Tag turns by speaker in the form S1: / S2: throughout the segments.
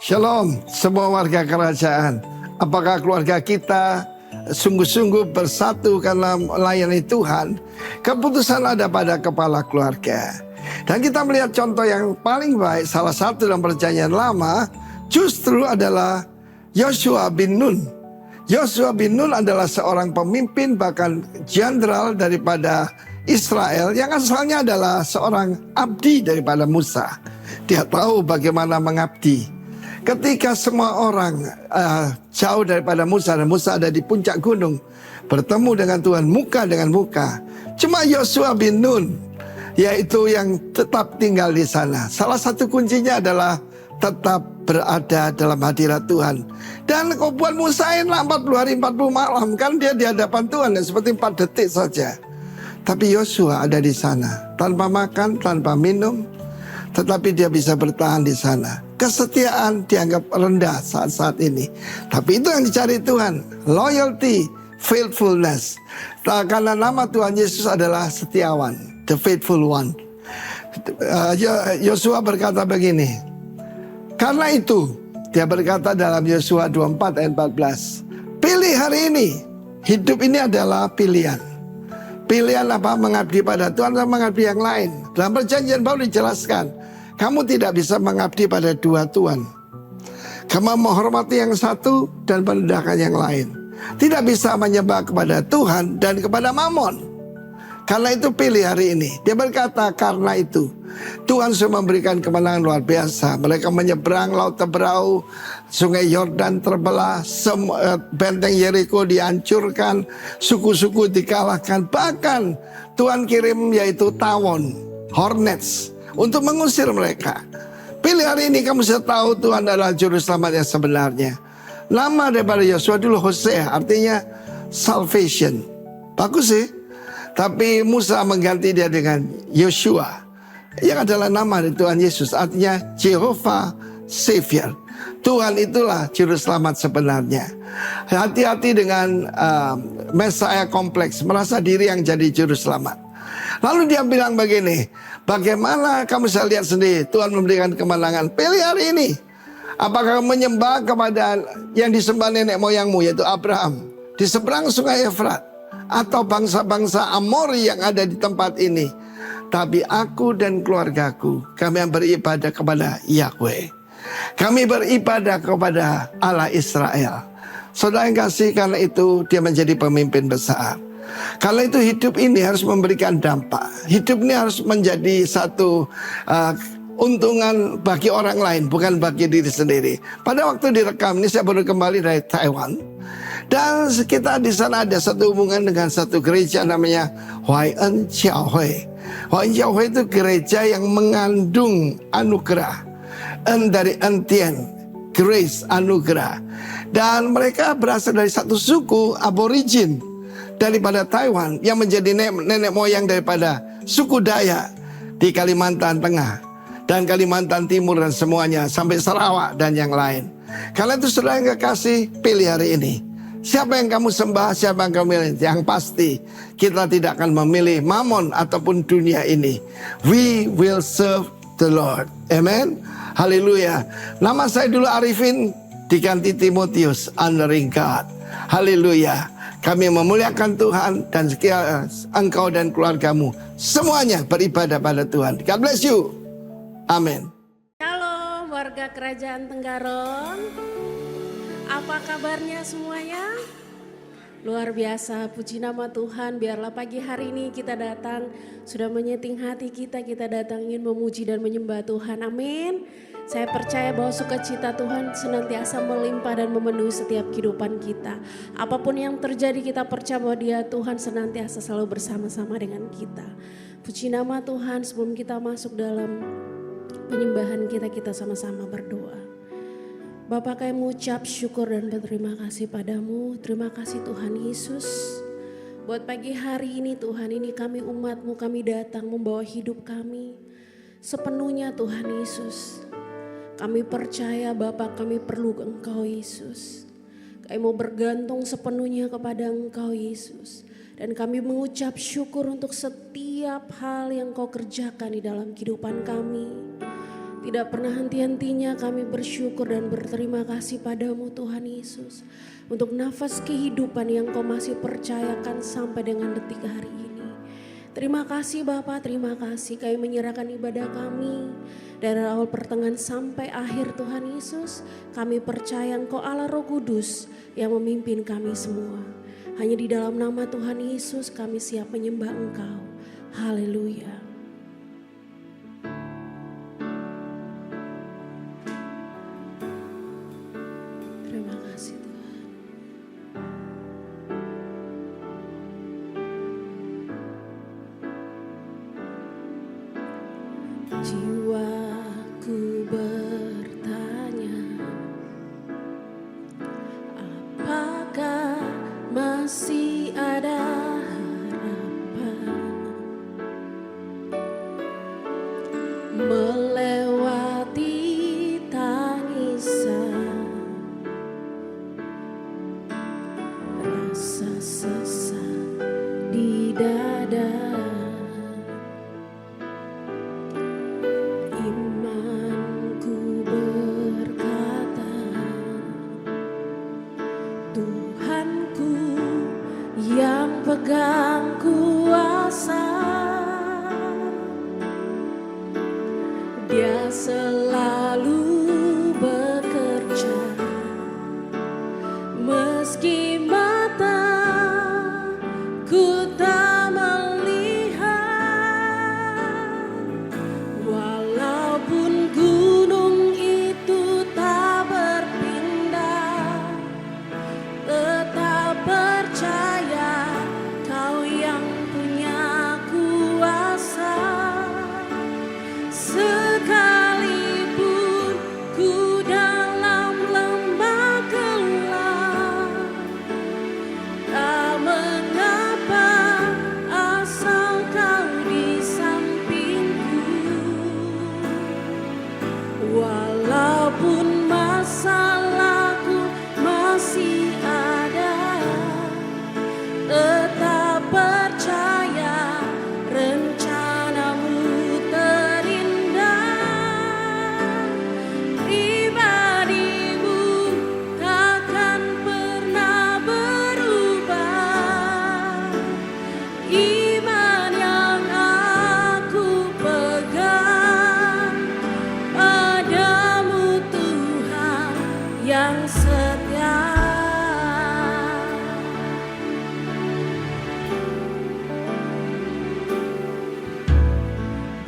S1: Shalom semua warga kerajaan. Apakah keluarga kita sungguh-sungguh bersatu karena melayani Tuhan? Keputusan ada pada kepala keluarga. Dan kita melihat contoh yang paling baik, salah satu dalam perjanjian lama justru adalah Yosua bin Nun. Yosua bin Nun adalah seorang pemimpin bahkan jenderal daripada Israel yang asalnya adalah seorang abdi daripada Musa. Dia tahu bagaimana mengabdi. Ketika semua orang jauh daripada Musa dan Musa ada di puncak gunung bertemu dengan Tuhan muka dengan muka, cuma Yosua bin Nun yaitu yang tetap tinggal di sana. Salah satu kuncinya adalah tetap berada dalam hadirat Tuhan. Dan kau buat Musain lah 40 hari 40 malam, kan dia di hadapan Tuhan ya, seperti 4 detik saja. Tapi Yosua ada di sana tanpa makan, tanpa minum, tetapi dia bisa bertahan di sana. Kesetiaan dianggap rendah saat-saat ini, tapi itu yang dicari Tuhan. Loyalty, faithfulness. Karena nama Tuhan Yesus adalah setiawan, the faithful one. Yosua berkata begini, karena itu dia berkata dalam Yosua 24 ayat 14, pilih hari ini. Hidup ini adalah pilihan. Pilihan apa? Mengabdi pada Tuhan atau mengabdi yang lain. Dalam perjanjian baru dijelaskan, kamu tidak bisa mengabdi pada dua Tuhan. Kamu menghormati yang satu dan merendahkan yang lain. Tidak bisa menyembah kepada Tuhan dan kepada Mamon. Karena itu pilih hari ini. Dia berkata karena itu Tuhan sudah memberikan kemenangan luar biasa. Mereka menyeberang laut Teberau, sungai Yordan terbelah, benteng Yeriko dihancurkan, suku-suku dikalahkan. Bahkan Tuhan kirim yaitu tawon, hornets, untuk mengusir mereka. Pilih hari ini, kamu sudah tahu Tuhan adalah juru selamat yang sebenarnya. Nama daripada Yosua dulu Hosea, artinya salvation. Bagus sih. Tapi Musa mengganti dia dengan Yoshua, yang adalah nama dari Tuhan Yesus, artinya Jehovah Savior. Tuhan itulah juru selamat sebenarnya. Hati-hati dengan Mesias kompleks, merasa diri yang jadi juru selamat. Lalu dia bilang begini, bagaimana kamu bisa lihat sendiri Tuhan memberikan kemenangan. Pilih hari ini. Apakah menyembah kepada yang disembah nenek moyangmu, yaitu Abraham, di seberang sungai Efrat, atau bangsa-bangsa Amori yang ada di tempat ini. Tapi aku dan keluargaku, kami yang beribadah kepada Yahweh. Kami beribadah kepada Allah Israel. Saudara yang kasih, karena itu dia menjadi pemimpin besar. Karena itu hidup ini harus memberikan dampak. Hidup ini harus menjadi satu untungan bagi orang lain, bukan bagi diri sendiri. Pada waktu direkam ini saya baru kembali dari Taiwan. Dan kita di sana ada satu hubungan dengan satu gereja namanya Huayan Jiaohui. Huayan Jiaohui itu gereja yang mengandung anugerah. En dari entian, grace, anugerah. Dan mereka berasal dari satu suku aborigin daripada Taiwan yang menjadi nenek moyang daripada suku Dayak di Kalimantan Tengah dan Kalimantan Timur dan semuanya sampai Sarawak dan yang lain. Karena itu saudara yang kekasih, pilih hari ini. Siapa yang kamu sembah, siapa yang kamu milih. Yang pasti kita tidak akan memilih mamon ataupun dunia ini. We will serve the Lord. Amen. Haleluya. Nama saya dulu Arifin, diganti Timotius, honoring God. Haleluya. Kami memuliakan Tuhan dan sekiranya engkau dan keluargamu semuanya beribadah pada Tuhan. God bless you. Amin.
S2: Shalom warga kerajaan Tenggarong. Apa kabarnya semuanya? Luar biasa, puji nama Tuhan. Biarlah pagi hari ini kita datang, sudah menyeting hati kita datang ingin memuji dan menyembah Tuhan. Amin. Saya percaya bahwa sukacita Tuhan senantiasa melimpah dan memenuhi setiap kehidupan kita. Apapun yang terjadi, kita percaya bahwa Dia Tuhan senantiasa selalu bersama-sama dengan kita. Puji nama Tuhan. Sebelum kita masuk dalam penyembahan kita sama-sama berdoa. Bapa, kami mengucap syukur dan berterima kasih padamu. Terima kasih Tuhan Yesus. Buat pagi hari ini Tuhan, ini kami umat-Mu, kami datang membawa hidup kami sepenuhnya Tuhan Yesus. Kami percaya Bapa, kami perlu Engkau Yesus. Kami mau bergantung sepenuhnya kepada Engkau Yesus. Dan kami mengucap syukur untuk setiap hal yang Kau kerjakan di dalam kehidupan kami. Tidak pernah henti-hentinya kami bersyukur dan berterima kasih padamu Tuhan Yesus. Untuk nafas kehidupan yang Kau masih percayakan sampai dengan detik hari ini. Terima kasih Bapa, terima kasih kami menyerahkan ibadah kami. Dari awal pertengahan sampai akhir Tuhan Yesus. Kami percaya Engkau Allah Roh Kudus yang memimpin kami semua. Hanya di dalam nama Tuhan Yesus kami siap menyembah Engkau. Haleluya. Terima kasih Tuhan. Jiwaku bertanya, apakah masih ada harapan melewati tangisan, rasa sesak di dada. Imanku berkata, Tuhanku yang pegang kuasa, Dia selalu bekerja meski mataku tak melihat. Walaupun gunung itu tak berpindah, tetap percaya Kau yang punya kuasa. Sekalipun ku dalam lembah gelap, tak mengapa asal Kau di sampingku. Walaupun masalahku masih ada, tetap percaya rencanamu terindah. Pribadimu takkan pernah berubah. Iman yang aku pegang padamu Tuhan yang setia.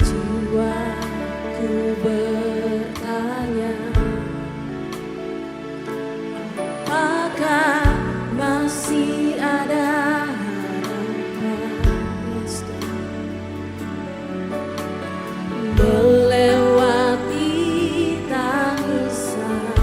S2: Jiwaku bertanya, apakah masih ada harapan? Yes, Tuhan. Melewati tangisan,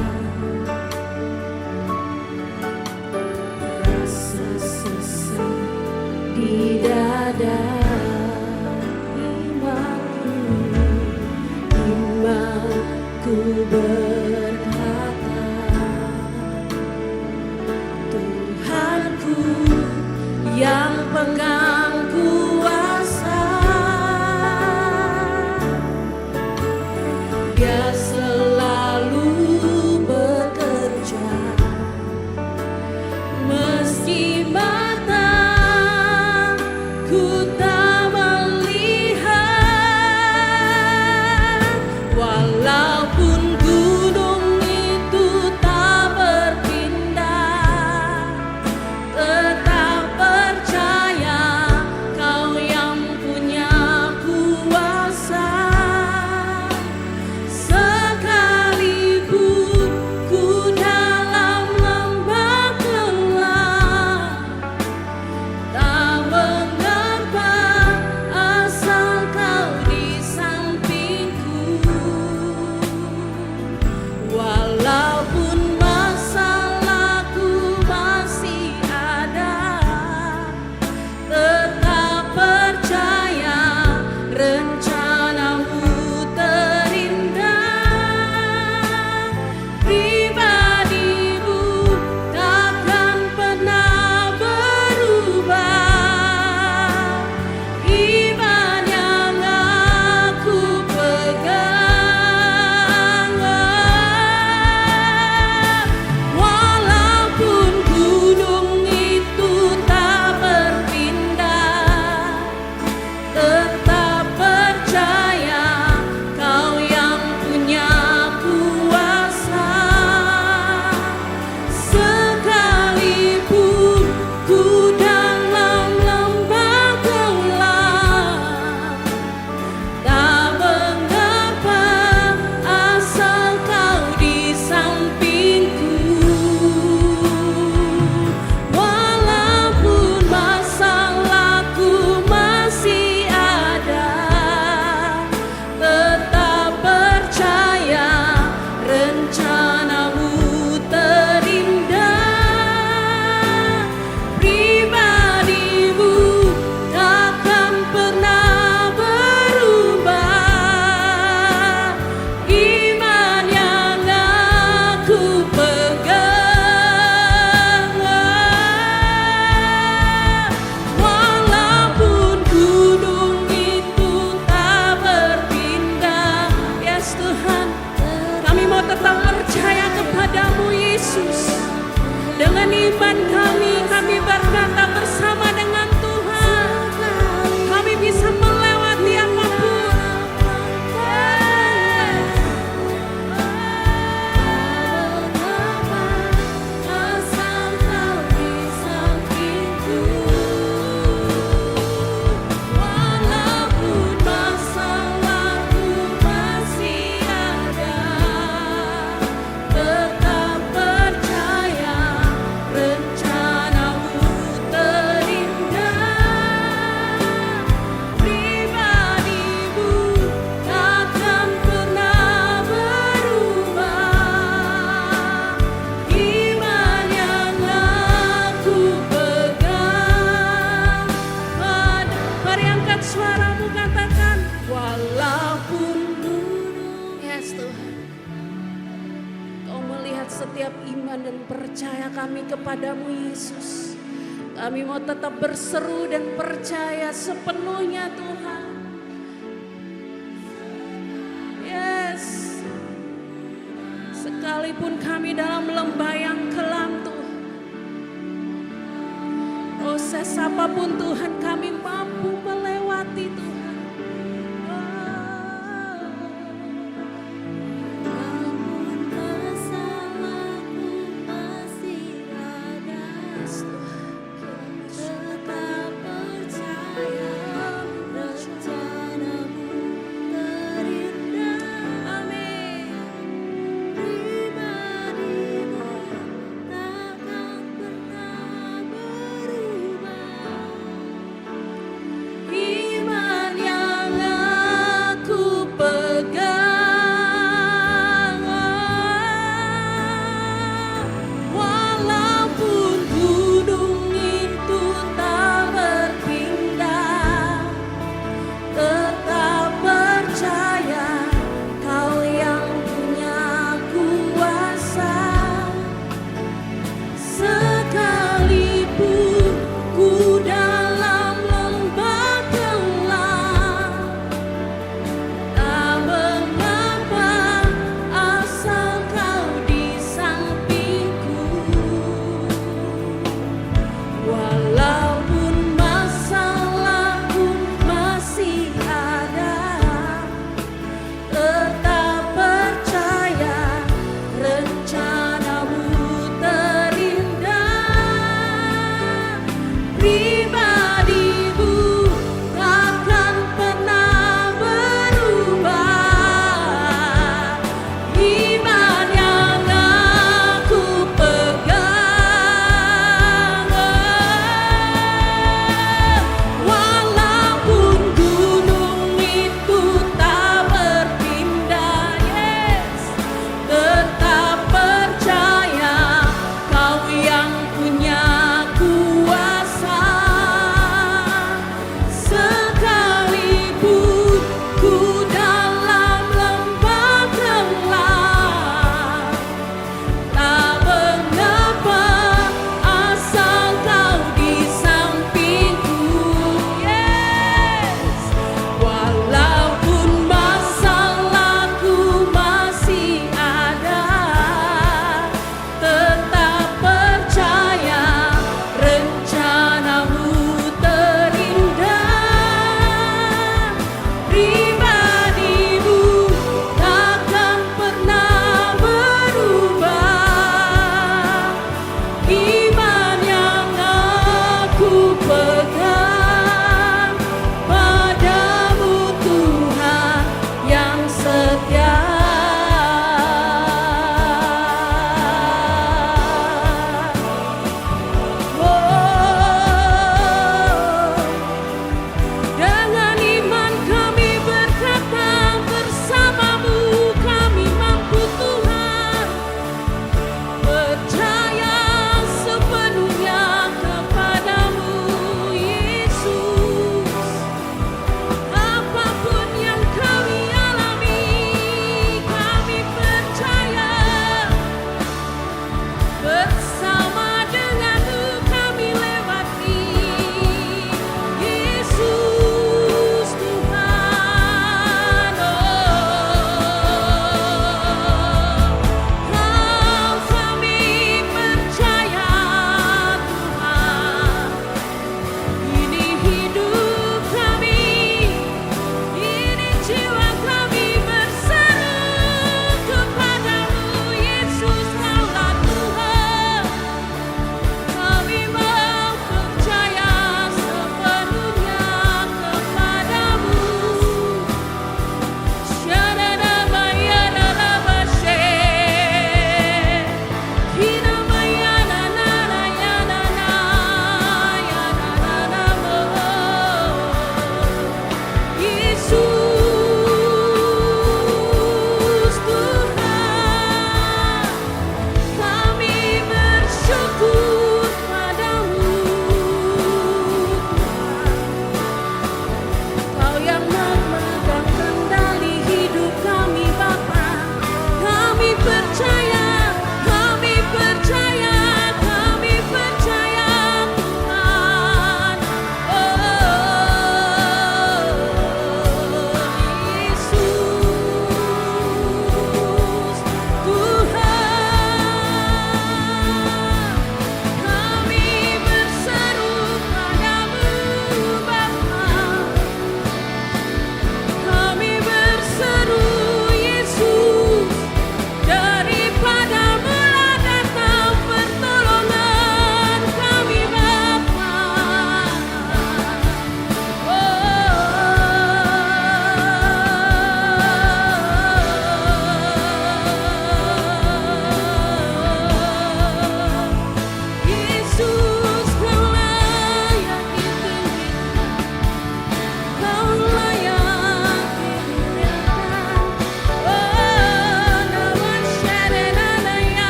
S2: iman kami berkata bersama dengan Tuhan, kami bisa melewati apapun. Asal kau di sampingku, walaupun masalahku masih ada, tetap percaya rencanamu terindah. Pribadimu takkan pernah berubah. Iman yang aku pegang. Mari angkat suaramu, katakan walaupun gunung. Yes Tuhan, Kau melihat setiap iman dan percaya kami kepadamu Yesus. Kami mau tetap berseru dan percaya sepenuhnya Tuhan. Yes. Sekalipun kami dalam lembah yang kelam Tuhan, proses apapun Tuhan kami mampu melewati Tuhan. Namun masalahku masih ada, tetap percaya rencanamu terindah. Amin. Pribadimu takkan pernah berubah.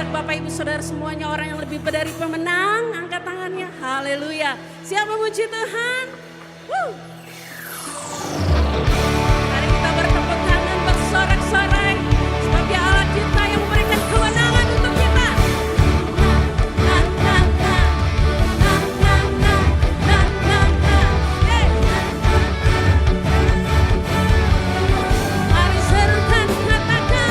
S2: lihat Bapak Ibu Saudara semuanya orang yang lebih dari pemenang, angkat tangannya. Haleluya. Siapa muji Tuhan? Woo. Mari kita bertepuk tangan, bersorak-sorai. Sebab Dia Allah kita yang memberikan kewenangan untuk kita. Mari serukan, katakan.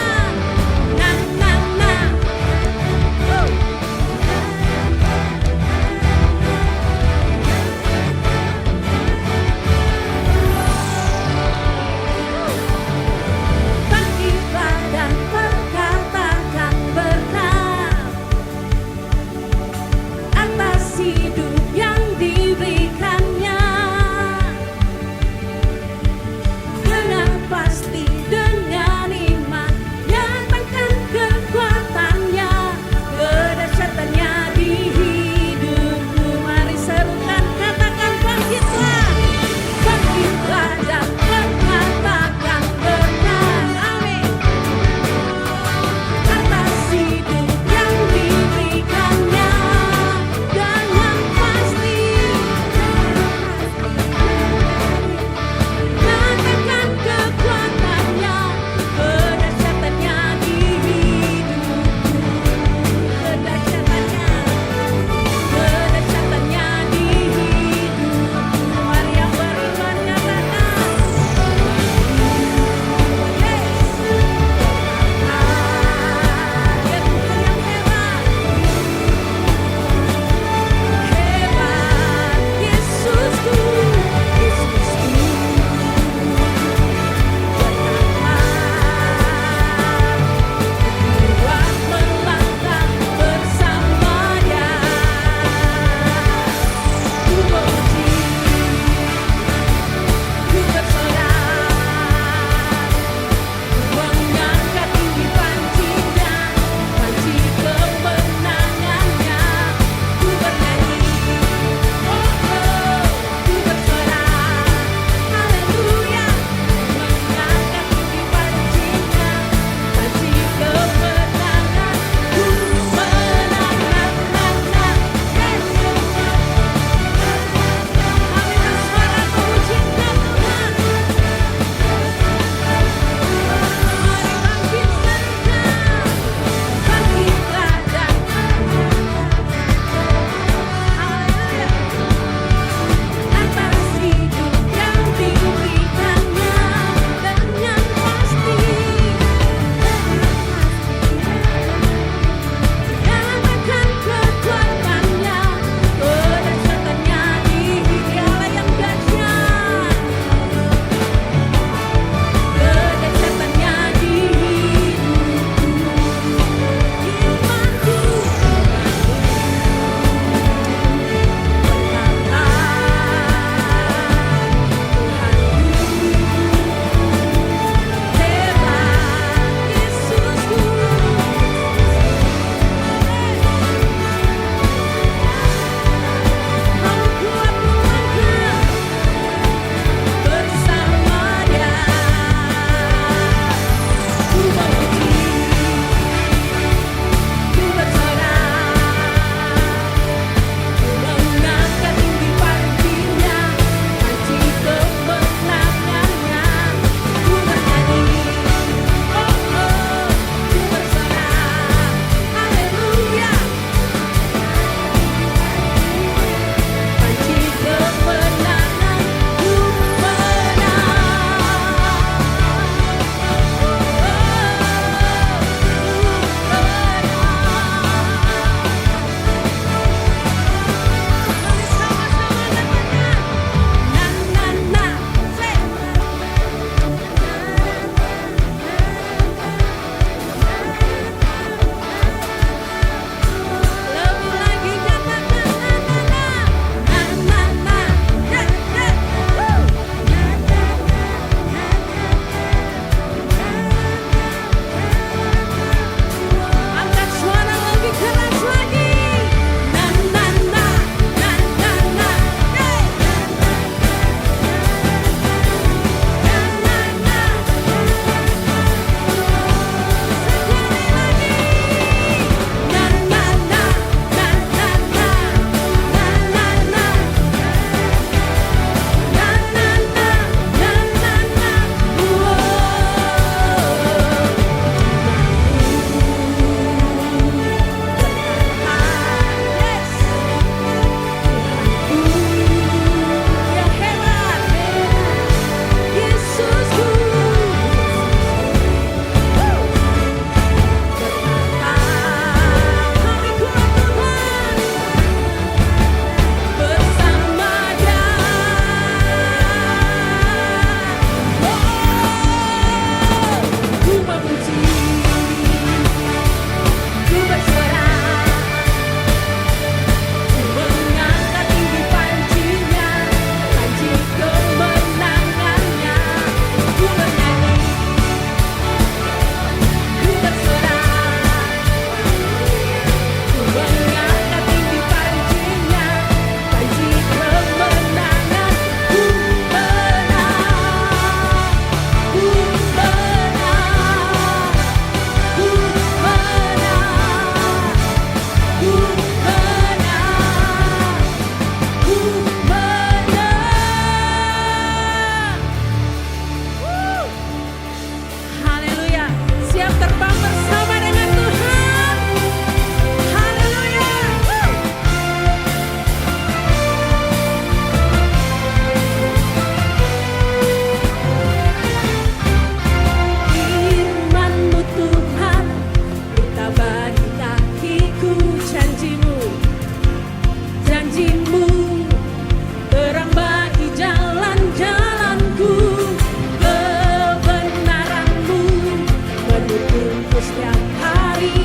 S2: hari.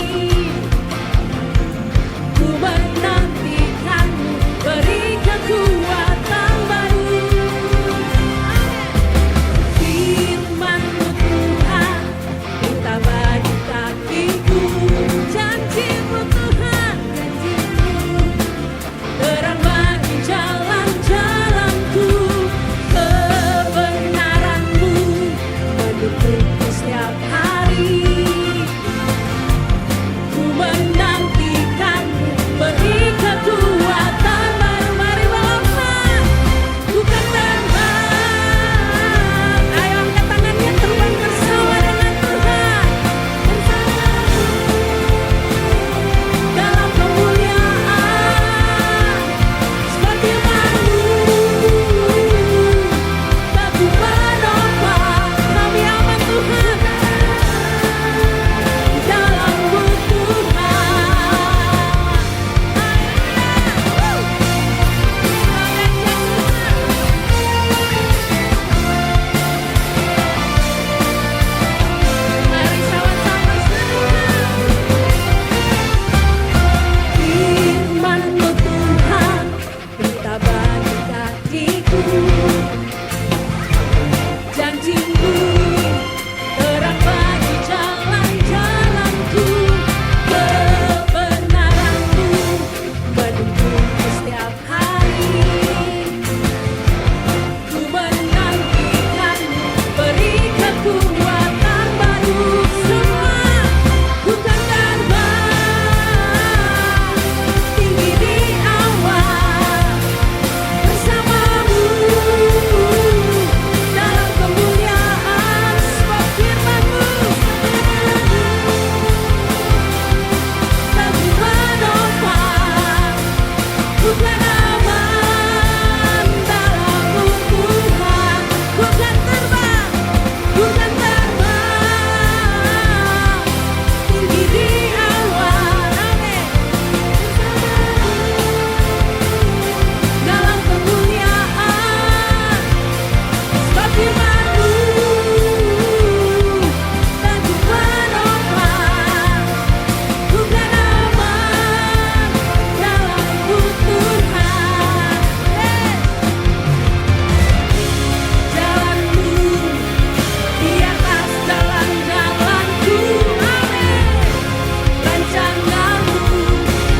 S2: Ku menantikanmu, beri kekuatan baru. Firman-Mu Tuhan, minta bagi kakiku. Janji-Mu Tuhan, janji-Mu, terang bagi jalan-jalanku. Kebenaran-Mu mendukungku setiap hari. Ku menantikanmu, beri kekuatan baru. Mari bawakan, bukan terbang. Ayo angkat tangannya, terbang bersama dengan Tuhan. Dalam kemuliaan, seperti firman-Mu, Aku menopang. Kami aman Tuhan, dalam-Mu Tuhan. Mari sama-sama serukan. Firman-Mu Tuhan, minta bagi kakiku. Janji-Mu, terang bagi jalan-jalanku. Kebenaran-Mu mendukungku setiap hari. Ku menantikanmu, beri kekuatan baru. Semua bukan terbang tinggi di awan, bersama-Mu dalam kemuliaan. Sebab firman-Mu Aku menopang. Bukan aman dalam-Mu Tuhan. Bukan terbang tinggi di awan. Amin. Dalam kemuliaan, sebab firman-Mu Aku menopang. Bukan aman dalam-Mu Tuhan. Jalan-Mu di atas jalan-jalanku. Amin. Rancangan-Mu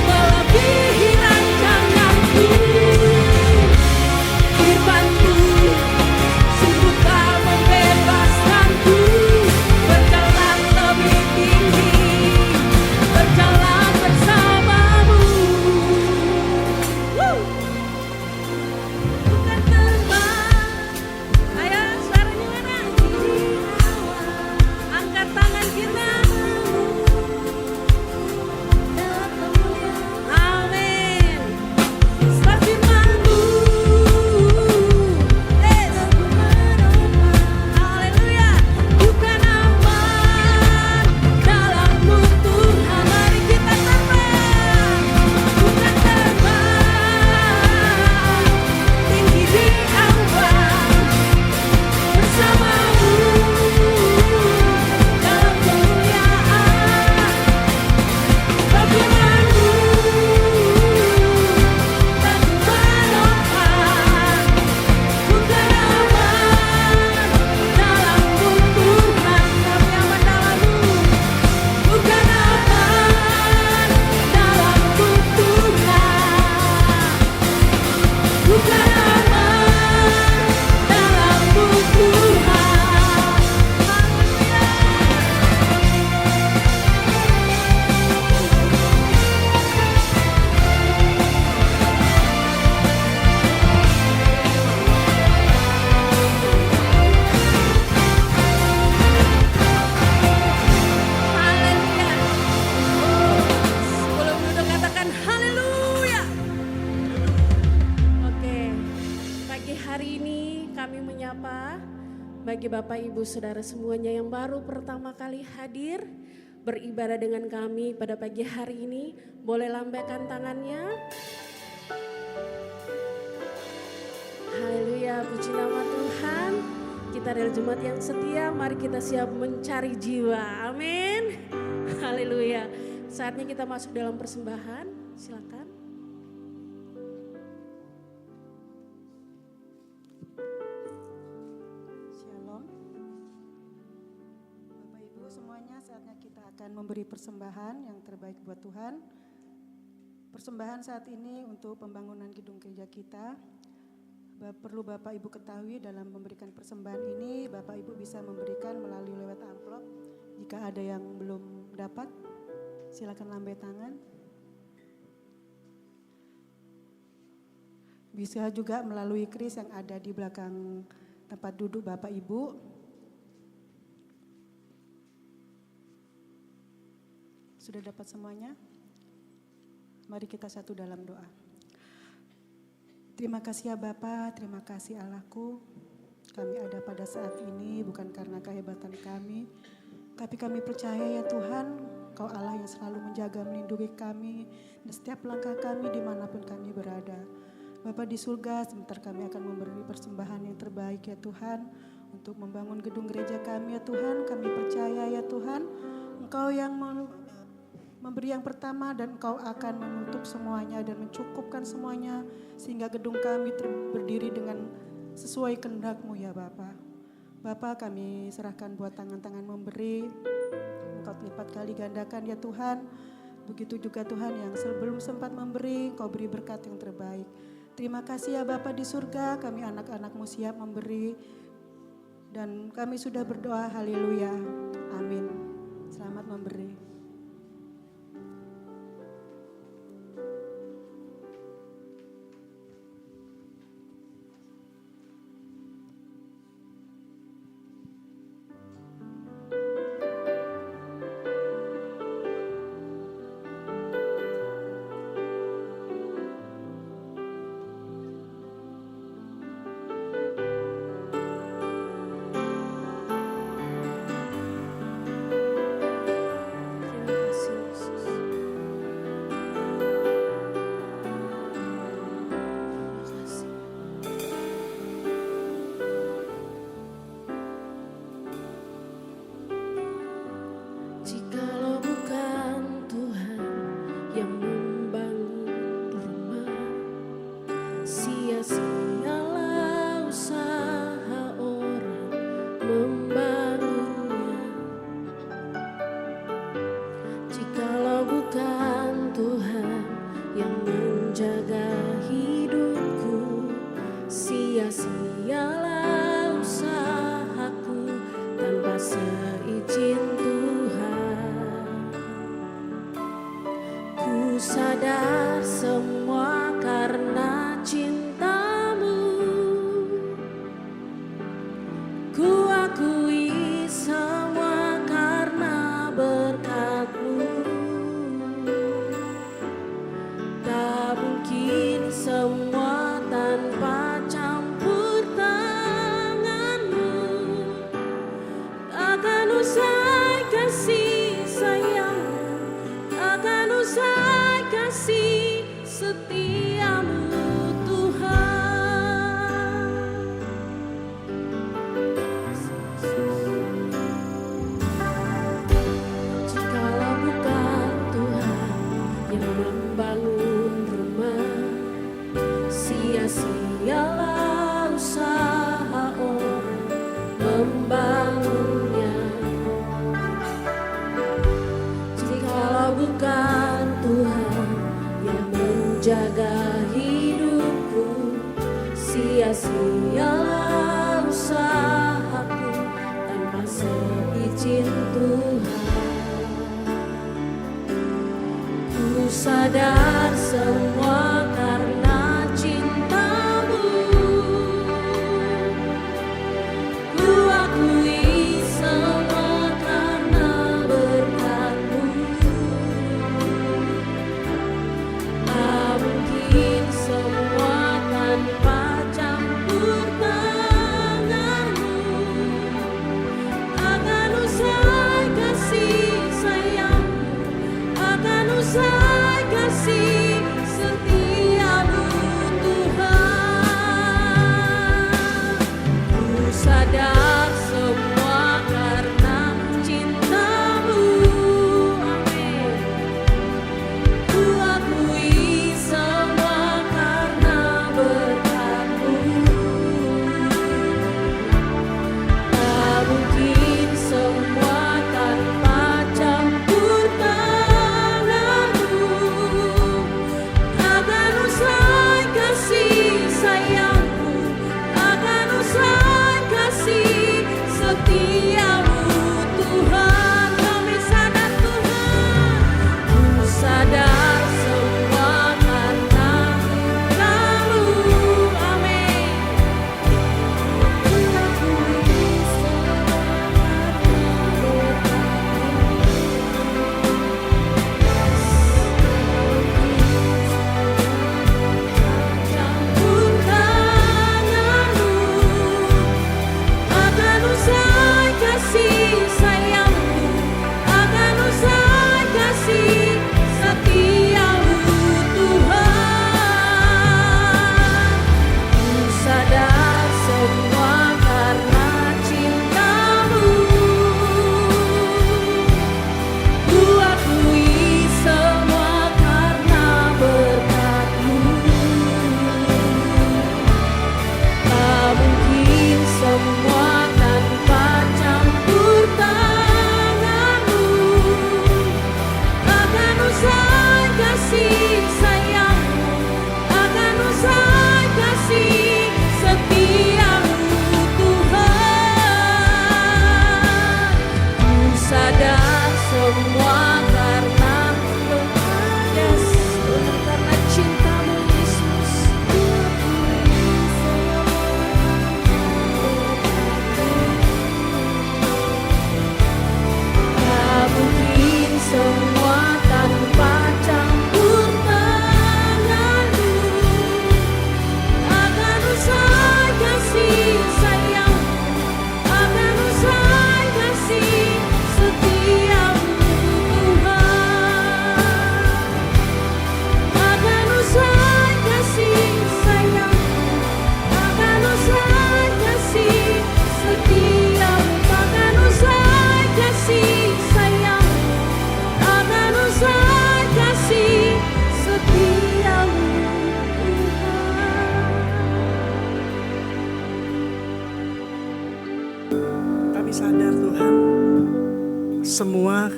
S2: melebihi rancanganku. Firman-Mu sungguh telah membebaskanku. Berjalan lebih tinggi, berjalan bersama-Mu. Bukan terbang. Ayo suaranya mana? Angkat tangan kita. Amin. Sebab firman-Mu Haleluya. Bukan aman dalam-Mu Tuhan. Mari kita terbang. Bukan terbang tinggi di awan, bersama-Mu dalam kemuliaan. Sebab firman-Mu Aku menopang. Bukan aman dalam-Mu Tuhan. Kami aman dalam-Mu. Bukan aman dalam-Mu Tuhan. Bukan aman dalam-Mu Tuhan. Haleluya. Sebelum duduk katakan haleluya. Oke, pagi hari ini kami menyapa bagi Bapak Ibu Saudara semuanya yang baru pertama kali hadir beribadah dengan kami pada pagi hari ini. Boleh lambaikan tangannya. Haleluya, puji nama Tuhan. Kita adalah jemaat yang setia, mari kita siap mencari jiwa. Amin. Haleluya. Saatnya kita masuk dalam persembahan. Silakan.
S3: Shalom. Bapak Ibu semuanya, saatnya kita akan memberi persembahan yang terbaik buat Tuhan. Persembahan saat ini untuk pembangunan gedung gereja kita. Perlu Bapak Ibu ketahui dalam memberikan persembahan ini, Bapak Ibu bisa memberikan melalui lewat amplop. Jika ada yang belum dapat, silakan lambai tangan. Bisa juga melalui kris yang ada di belakang tempat duduk Bapak Ibu. Sudah dapat semuanya? Mari kita satu dalam doa. Terima kasih ya Bapa, terima kasih Allahku. Kami ada pada saat ini bukan karena kehebatan kami, tapi kami percaya ya Tuhan, Kau Allah yang selalu menjaga melindungi kami dan setiap langkah kami dimanapun kami berada. Bapa di surga, sebentar kami akan memberi persembahan yang terbaik ya Tuhan untuk membangun gedung gereja kami ya Tuhan. Kami percaya ya Tuhan, Engkau yang memberi yang pertama dan Engkau akan menutup semuanya dan mencukupkan semuanya sehingga gedung kami berdiri dengan sesuai kehendak-Mu ya Bapa. Bapa, kami serahkan buat tangan-tangan memberi, Engkau lipat kali gandakan ya Tuhan. Begitu juga Tuhan yang sebelum sempat memberi, Engkau beri berkat yang terbaik. Terima kasih ya Bapa di surga, kami anak-anak-Mu siap memberi dan kami sudah berdoa, haleluya, amin. Selamat memberi.
S4: semua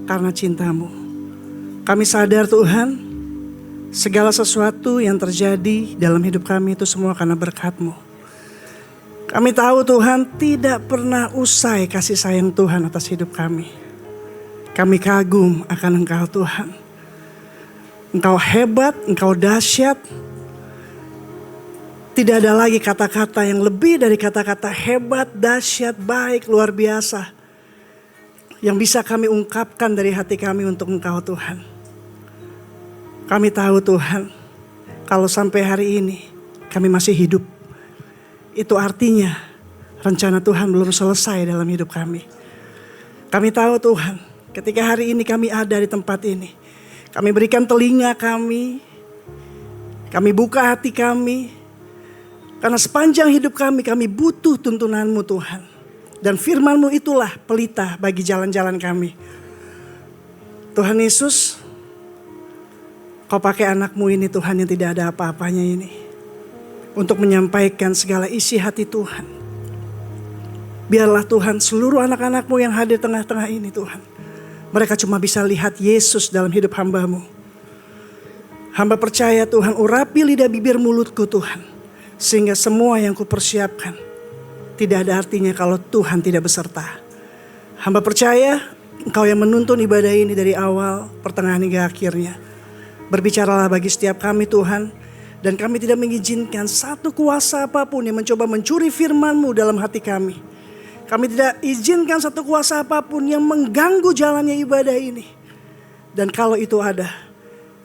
S4: karena cinta-Mu. Kami sadar Tuhan, segala sesuatu yang terjadi dalam hidup kami itu semua karena berkat-Mu. Kami tahu Tuhan tidak pernah usai kasih sayang Tuhan atas hidup kami. Kami kagum akan Engkau Tuhan. Engkau hebat, Engkau dahsyat. Tidak ada lagi kata-kata yang lebih dari kata-kata hebat, dahsyat, baik, luar biasa. Yang bisa kami ungkapkan dari hati kami untuk Engkau Tuhan. Kami tahu Tuhan, kalau sampai hari ini kami masih hidup, itu artinya rencana Tuhan belum selesai dalam hidup kami. Kami tahu Tuhan, ketika hari ini kami ada di tempat ini, kami berikan telinga kami buka hati kami, karena sepanjang hidup kami butuh tuntunan-Mu Tuhan. Dan firman-Mu itulah pelita bagi jalan-jalan kami. Tuhan Yesus, Kau pakai anak-Mu ini Tuhan yang tidak ada apa-apanya ini, untuk menyampaikan segala isi hati Tuhan. Biarlah Tuhan seluruh anak-anak-Mu yang hadir tengah-tengah ini Tuhan, mereka cuma bisa lihat Yesus dalam hidup hamba-Mu. Hamba percaya Tuhan, urapi lidah bibir mulutku Tuhan, sehingga semua yang kupersiapkan tidak ada artinya kalau Tuhan tidak beserta. Hamba percaya Engkau yang menuntun ibadah ini dari awal, pertengahan hingga akhirnya. Berbicaralah bagi setiap kami Tuhan. Dan kami tidak mengizinkan satu kuasa apapun yang mencoba mencuri firman-Mu dalam hati kami. Kami tidak izinkan satu kuasa apapun yang mengganggu jalannya ibadah ini. Dan kalau itu ada,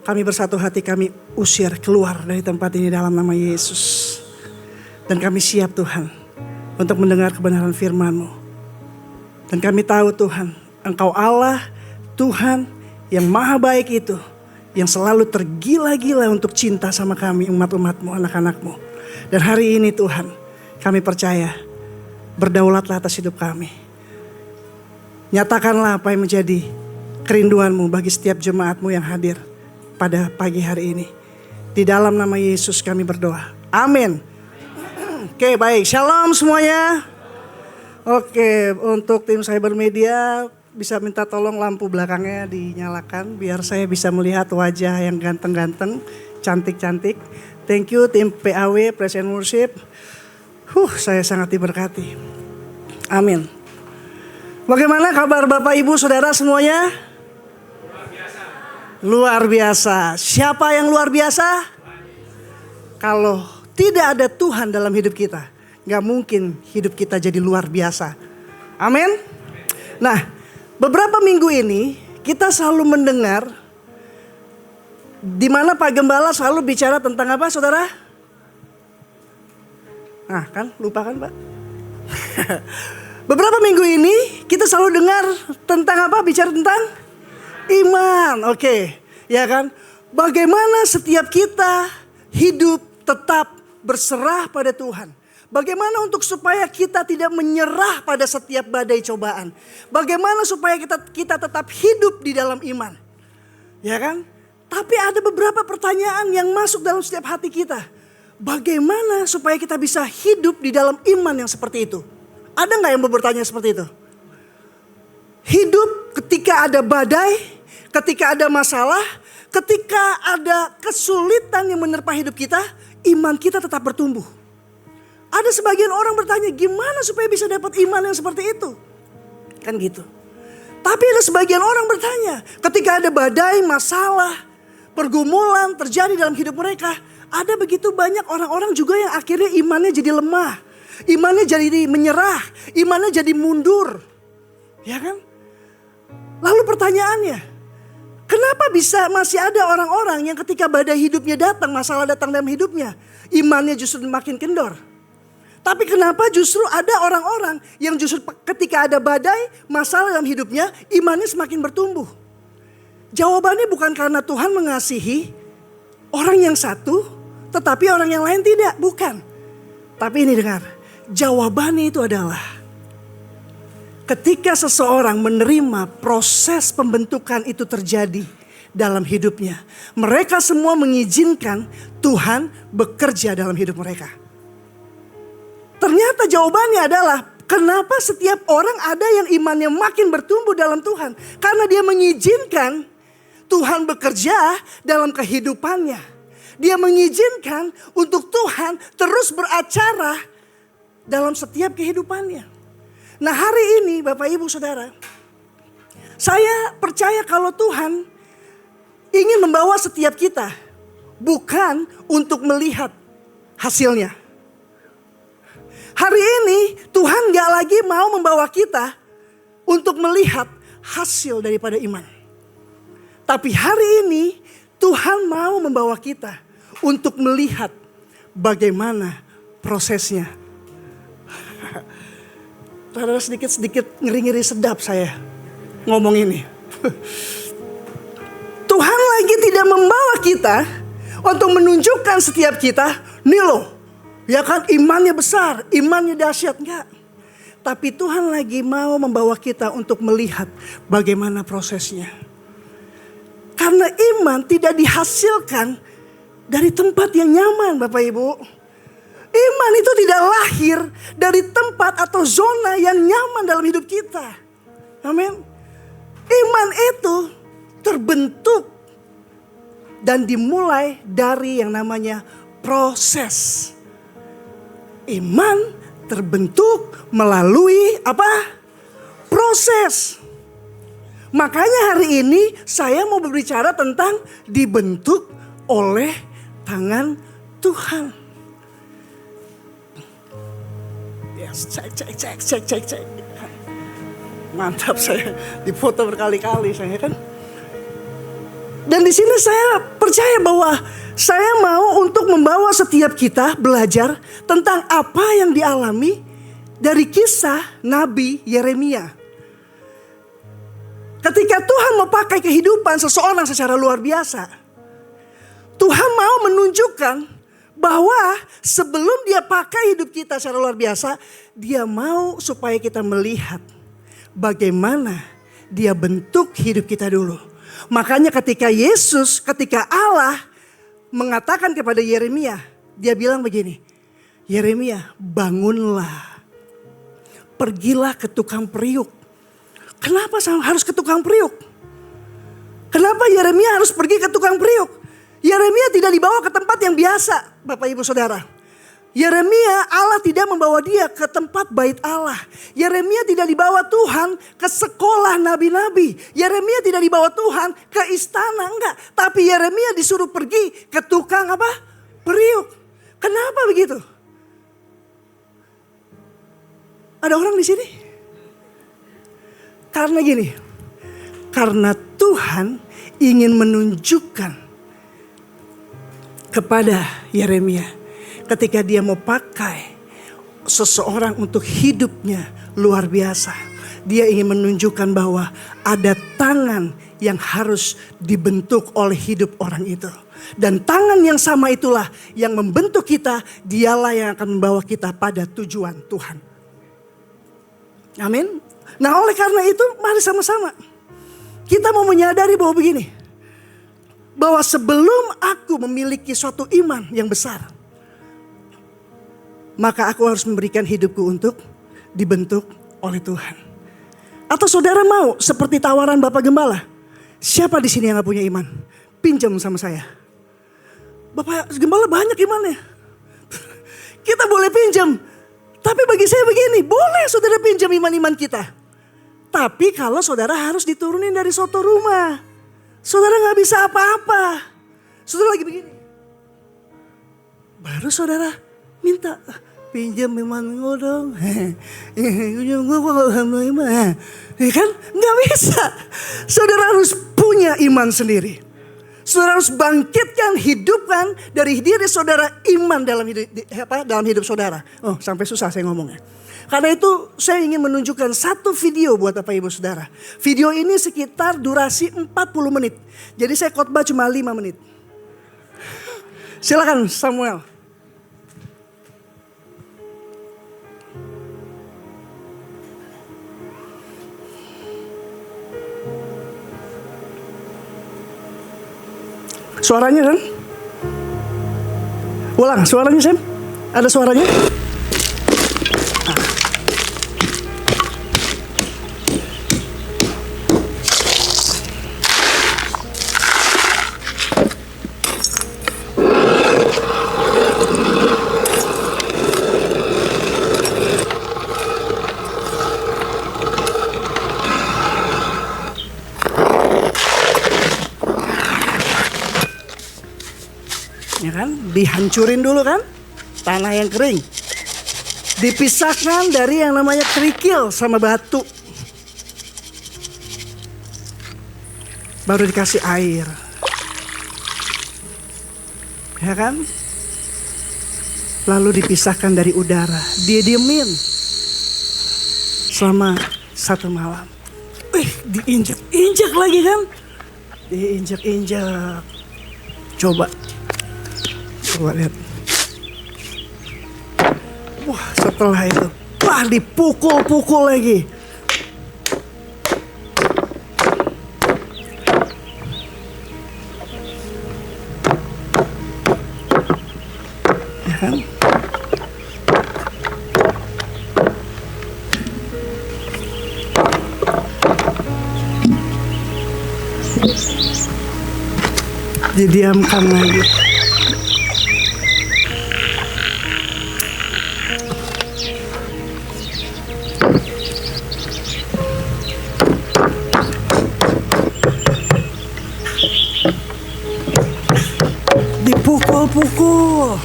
S4: kami bersatu hati, kami usir keluar dari tempat ini dalam nama Yesus. Dan kami siap Tuhan untuk mendengar kebenaran firman-Mu. Dan kami tahu Tuhan, Engkau Allah, Tuhan yang maha baik itu, yang selalu tergila-gila untuk cinta sama kami, umat-umat-Mu, anak-anak-Mu. Dan hari ini Tuhan, kami percaya, berdaulatlah atas hidup kami. Nyatakanlah apa yang menjadi kerinduan-Mu bagi setiap jemaat-Mu yang hadir pada pagi hari ini. Di dalam nama Yesus kami berdoa. Amin. Oke, baik. Shalom semuanya. Oke, untuk tim Cybermedia bisa minta tolong lampu belakangnya dinyalakan biar saya bisa melihat wajah yang ganteng-ganteng, cantik-cantik. Thank you tim PAW, Praise and Worship. Saya sangat diberkati. Amin. Bagaimana kabar Bapak Ibu Saudara semuanya? Luar biasa. Siapa yang luar biasa? Kalau tidak ada Tuhan dalam hidup kita, gak mungkin hidup kita jadi luar biasa. Amin. Nah, beberapa minggu ini kita selalu mendengar di mana Pak Gembala selalu bicara tentang apa, saudara? Nah, kan lupa kan, Pak? Beberapa minggu ini kita selalu dengar tentang apa? Bicara tentang iman. Oke, ya kan? Bagaimana setiap kita hidup tetap berserah pada Tuhan. Bagaimana untuk supaya kita tidak menyerah pada setiap badai cobaan. Bagaimana supaya kita tetap hidup di dalam iman. Ya kan? Tapi ada beberapa pertanyaan yang masuk dalam setiap hati kita. Bagaimana supaya kita bisa hidup di dalam iman yang seperti itu? Ada gak yang bertanya seperti itu? Hidup ketika ada badai, ketika ada masalah, ketika ada kesulitan yang menerpa hidup kita, iman kita tetap bertumbuh. Ada sebagian orang bertanya, gimana supaya bisa dapat iman yang seperti itu? Kan gitu. Tapi ada sebagian orang bertanya, ketika ada badai, masalah, pergumulan terjadi dalam hidup mereka, ada begitu banyak orang-orang juga yang akhirnya imannya jadi lemah. Imannya jadi menyerah, imannya jadi mundur. Ya kan? Lalu pertanyaannya, kenapa bisa masih ada orang-orang yang ketika badai hidupnya datang, masalah datang dalam hidupnya, imannya justru makin kendor? Tapi kenapa justru ada orang-orang yang justru ketika ada badai, masalah dalam hidupnya, imannya semakin bertumbuh? Jawabannya bukan karena Tuhan mengasihi orang yang satu, tetapi orang yang lain tidak, bukan. Tapi ini dengar, jawabannya itu adalah ketika seseorang menerima proses pembentukan itu terjadi dalam hidupnya, mereka semua mengizinkan Tuhan bekerja dalam hidup mereka. Ternyata jawabannya adalah Kenapa setiap orang ada yang imannya makin bertumbuh dalam Tuhan? Karena dia mengizinkan Tuhan bekerja dalam kehidupannya. Dia mengizinkan untuk Tuhan terus beracara dalam setiap kehidupannya. Nah, hari ini Bapak Ibu Saudara, saya percaya kalau Tuhan ingin membawa setiap kita bukan untuk melihat hasilnya. Hari ini Tuhan gak lagi mau membawa kita untuk melihat hasil daripada iman. Tapi hari ini Tuhan mau membawa kita untuk melihat bagaimana prosesnya. Rada sedikit ngeri-ngeri sedap saya ngomong ini. Tuhan lagi tidak membawa kita untuk menunjukkan setiap kita, nih loh, ya kan imannya besar, imannya dahsyat, enggak. Tapi Tuhan lagi mau membawa kita untuk melihat bagaimana prosesnya. Karena iman tidak dihasilkan dari tempat yang nyaman, Bapak Ibu. Iman itu tidak lahir dari tempat atau zona yang nyaman dalam hidup kita. Amin. Iman itu terbentuk dan dimulai dari yang namanya proses. Iman terbentuk melalui apa? Proses. Makanya hari ini saya mau berbicara tentang dibentuk oleh tangan Tuhan. Yes, cek. Mantap, saya difoto berkali-kali saya kan. Dan di sini saya percaya bahwa saya mau untuk membawa setiap kita belajar tentang apa yang dialami dari kisah Nabi Yeremia. Ketika Tuhan mau pakai kehidupan seseorang secara luar biasa, Tuhan mau menunjukkan bahwa sebelum dia pakai hidup kita secara luar biasa, dia mau supaya kita melihat bagaimana dia bentuk hidup kita dulu. Makanya ketika Allah mengatakan kepada Yeremia, dia bilang begini, Yeremia, bangunlah, pergilah ke tukang periuk. Kenapa harus ke tukang periuk? Kenapa Yeremia harus pergi ke tukang periuk? Yeremia tidak dibawa ke tempat yang biasa, Bapak Ibu Saudara. Yeremia, Allah tidak membawa dia ke tempat bait Allah. Yeremia tidak dibawa Tuhan ke sekolah nabi-nabi. Yeremia tidak dibawa Tuhan ke istana, enggak. Tapi Yeremia disuruh pergi ke tukang apa? Periuk. Kenapa begitu? Ada orang di sini? Karena gini, karena Tuhan ingin menunjukkan kepada Yeremia ketika dia mau pakai seseorang untuk hidupnya luar biasa. Dia ingin menunjukkan bahwa ada tangan yang harus dibentuk oleh hidup orang itu. Dan tangan yang sama itulah yang membentuk kita, dialah yang akan membawa kita pada tujuan Tuhan. Amin. Nah, oleh karena itu mari sama-sama kita mau menyadari bahwa begini. Bahwa sebelum aku memiliki suatu iman yang besar, maka aku harus memberikan hidupku untuk dibentuk oleh Tuhan. Atau saudara mau seperti tawaran Bapak Gembala? Siapa di sini yang gak punya iman? Pinjam sama saya. Bapak Gembala banyak imannya. Kita boleh pinjam. Tapi bagi saya begini, boleh saudara pinjam iman-iman kita. Tapi kalau saudara harus diturunin dari soto rumah. Saudara gak bisa apa-apa. Saudara lagi begini. Baru saudara minta, pinjam iman gue dong. Pinjam gue kalau sama iman. Ya kan? Gak bisa. Saudara harus punya iman sendiri. Saudara harus bangkitkan, hidupkan dari diri saudara iman dalam hidup saudara. Oh, sampai susah saya ngomongnya. Karena itu saya ingin menunjukkan satu video buat Bapak Ibu Saudara. Video ini sekitar durasi 40 menit. Jadi saya khotbah cuma 5 menit. Silakan Samuel. Suaranya kan? Ulang suaranya Sam. Ada suaranya? Ya kan? Dihancurin dulu kan? Tanah yang kering. Dipisahkan dari yang namanya kerikil sama batu. Baru dikasih air. Ya kan? Lalu dipisahkan dari udara. Dia diemin selama 1 malam. Diinjak lagi kan? Diinjak. Coba lihat. Wah, setelah itu, dipukul lagi. Ya kan? Didiamkan lagi. Dipukul-pukul.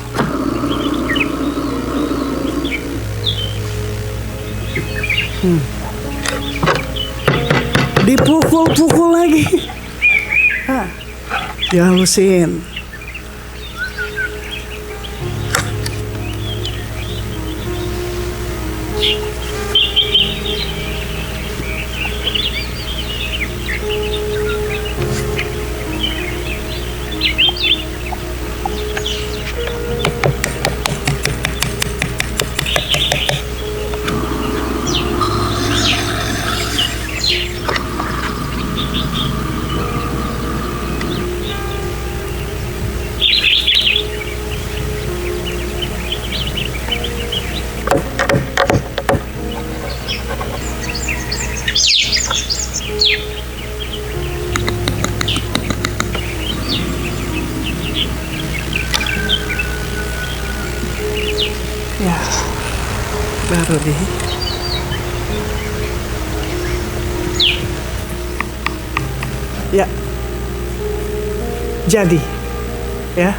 S4: Dipukul-pukul lagi. Dihalusin. Ya, baru deh. Ya, jadi, ya.